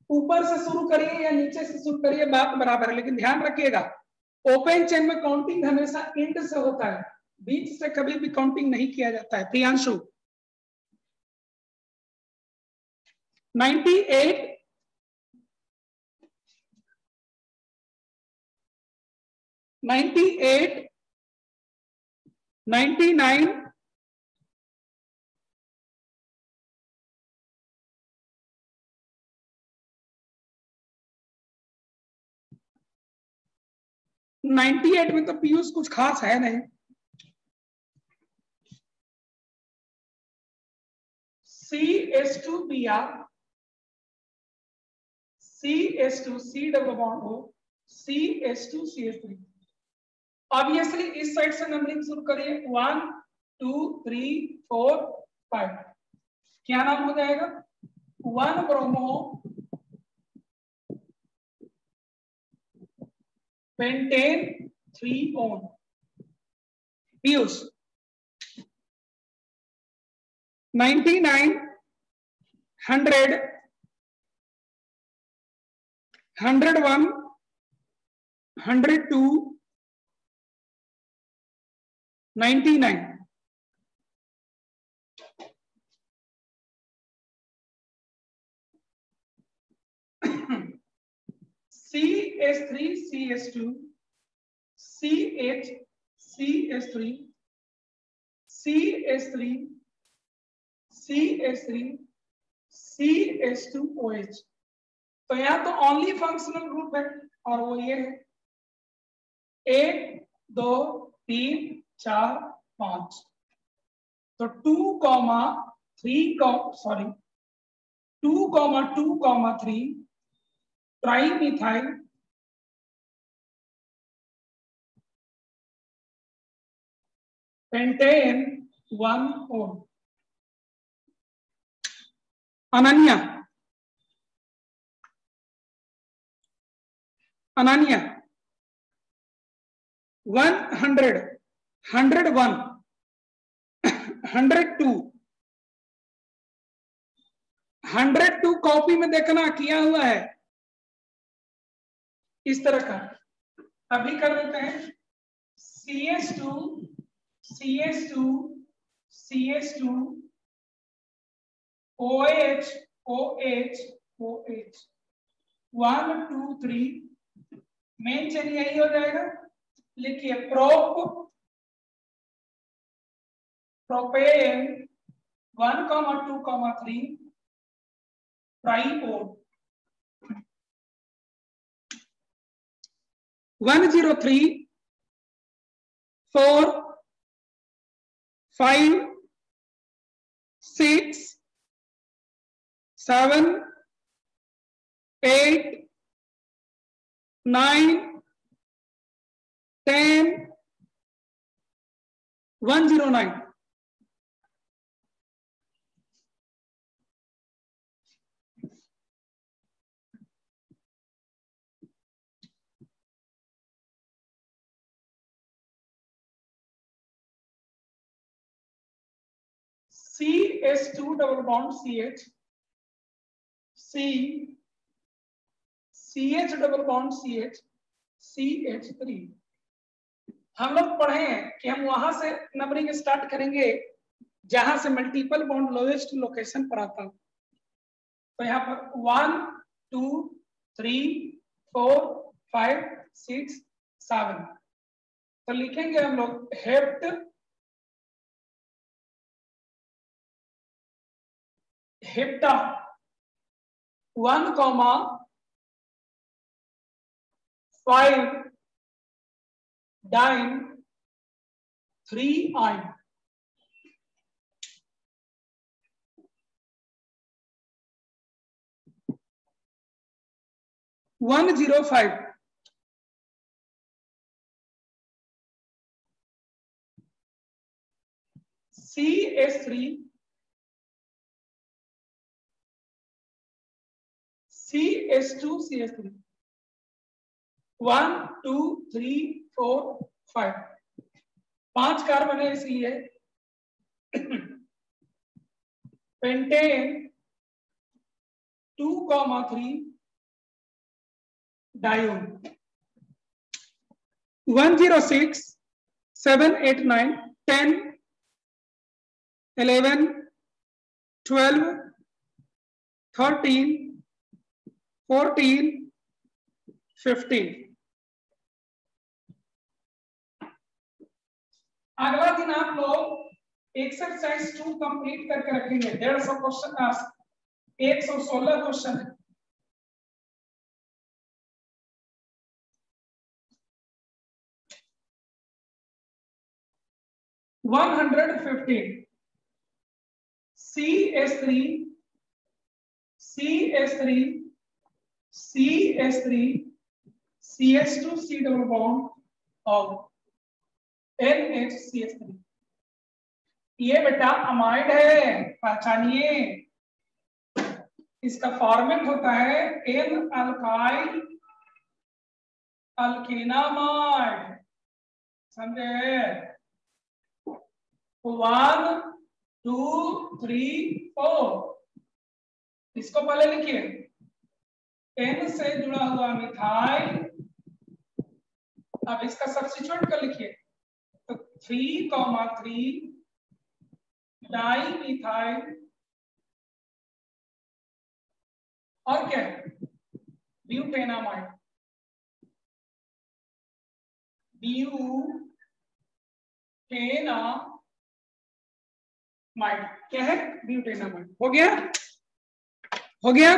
ऊपर से शुरू करिए या नीचे से शुरू करिए, बात बराबर है, लेकिन ध्यान रखिएगा ओपन चेन में काउंटिंग हमेशा एंड से होता है, बीच से कभी भी काउंटिंग नहीं किया जाता है। प्रियांशु 98 98 99 98 में तो पीयूष कुछ खास है नहीं। CH2Br CH2 C double bond हो CH2 CH3। ऑब्वियसली इस साइड से नंबरिंग शुरू करिए 1 2 3 4 5। क्या नाम हो जाएगा? 1 bromo pentane 3 own. Piyush 99 100 101 102 99। CH3 CH2 CH CH3 CH3 CH3 CH2OH। तो यहाँ तो ओनली फंक्शनल ग्रुप है और वो ये है 1 2 3 4 5। तो 2,2,3 trimethyl pentane 1-O। Ananya 100, 101, 102 copy में देखना किया हुआ है इस तरह का। अभी कर देते हैं CH2 OH 1 2 3 मेन चेन यही हो जाएगा। लिखिए propane 1,2,3 ट्राइओन 103 4 5 6 7 8 9 10 109। CH2 double bond CH, CH double bond CH, CH3। हम लोग पढ़े हैं कि हम वहां से नंबरिंग स्टार्ट करेंगे जहां से मल्टीपल बॉन्ड लोएस्ट लोकेशन पर आता। तो यहाँ पर 1 2 3 4 5 6 7 तो लिखेंगे हम लोग हेप्टा 1,5 डाइन 3 आइन। (105) CH3 CH2 CH3 1 2 3 4 5 5 कार्बन है इसलिए पेंटेन 2,3 डायोन 106 7 8 9 10 11 12 13 14 15। अगला दिन आप लोग एक्सरसाइज 2 कंप्लीट करके रखेंगे। 150 क्वेश्चन 116 क्वेश्चन है। CH3 CH2 C double bond और NHCH3। ये बेटा अमाइड है, पहचानिए। इसका फॉर्मेट होता है N अल्काइल अल्केनामाइड। समझे? 1 2 3 4 इसको पहले लिखिए। N से जुड़ा हुआ मिथाइल, अब इसका सब्स्टिट्यूट कर लिखिए। तो 3,3 डाइमिथाइल और क्या ब्यूटेनामाइड। ब्यूटेनामाइड क्या है? ब्यूटेनामाइड। हो गया? हो गया?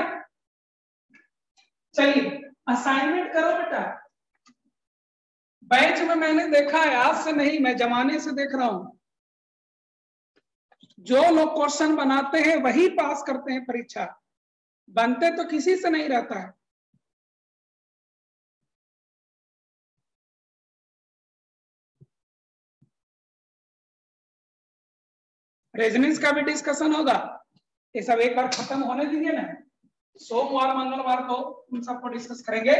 चलिए असाइनमेंट करो बेटा। बैच में मैंने देखा है, आज से नहीं, मैं जमाने से देख रहा हूं। जो लोग क्वेश्चन बनाते हैं वही पास करते हैं परीक्षा, बनते तो किसी से नहीं रहता है। रेजोनेंस का भी डिस्कशन होगा, ये सब एक बार खत्म होने दीजिए ना, सोमवार मंगलवार को उन सबको डिस्कस करेंगे।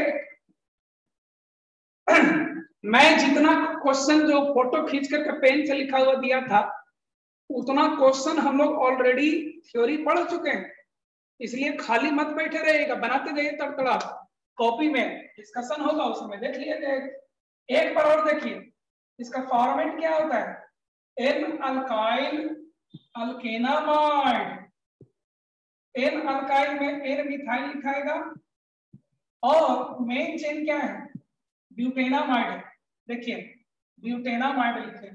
मैं जितना क्वेश्चन जो फोटो खींच करके पेन से लिखा हुआ दिया था, उतना क्वेश्चन हम लोग ऑलरेडी थ्योरी पढ़ चुके हैं, इसलिए खाली मत बैठे रहिएगा, बनाते जाइए तड़तड़ा। कॉपी में डिस्कशन होगा, उसमें देख लीजिए। एक बार और देखिए, इसका फॉर्मेट क्या होता है, एन अल्काइल अल्केनामाइड, एन अल्काइल में एन मिथाइल लिखाएगा, और मेन चेन क्या है, ब्यूटेनामाइड है। देखिए ब्यूटेनामाइड लिखे,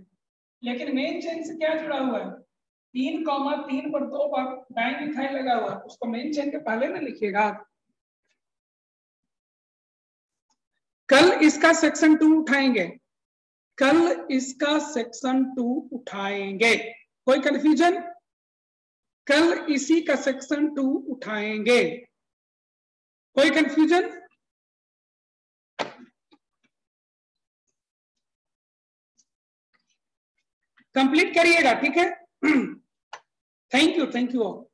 लेकिन मेन चेन से क्या जुड़ा हुआ है, 3,3 पर 2 बार डाइमिथाइल लगा हुआ है, उसको मेन चेन के पहले ना लिखिएगा। कल इसका सेक्शन 2 उठाएंगे, कल इसका सेक्शन 2 उठाएंगे, कोई कंफ्यूजन? कल इसी का सेक्शन 2 उठाएंगे, कोई कंफ्यूजन? कंप्लीट करिएगा, ठीक है। Thank you all.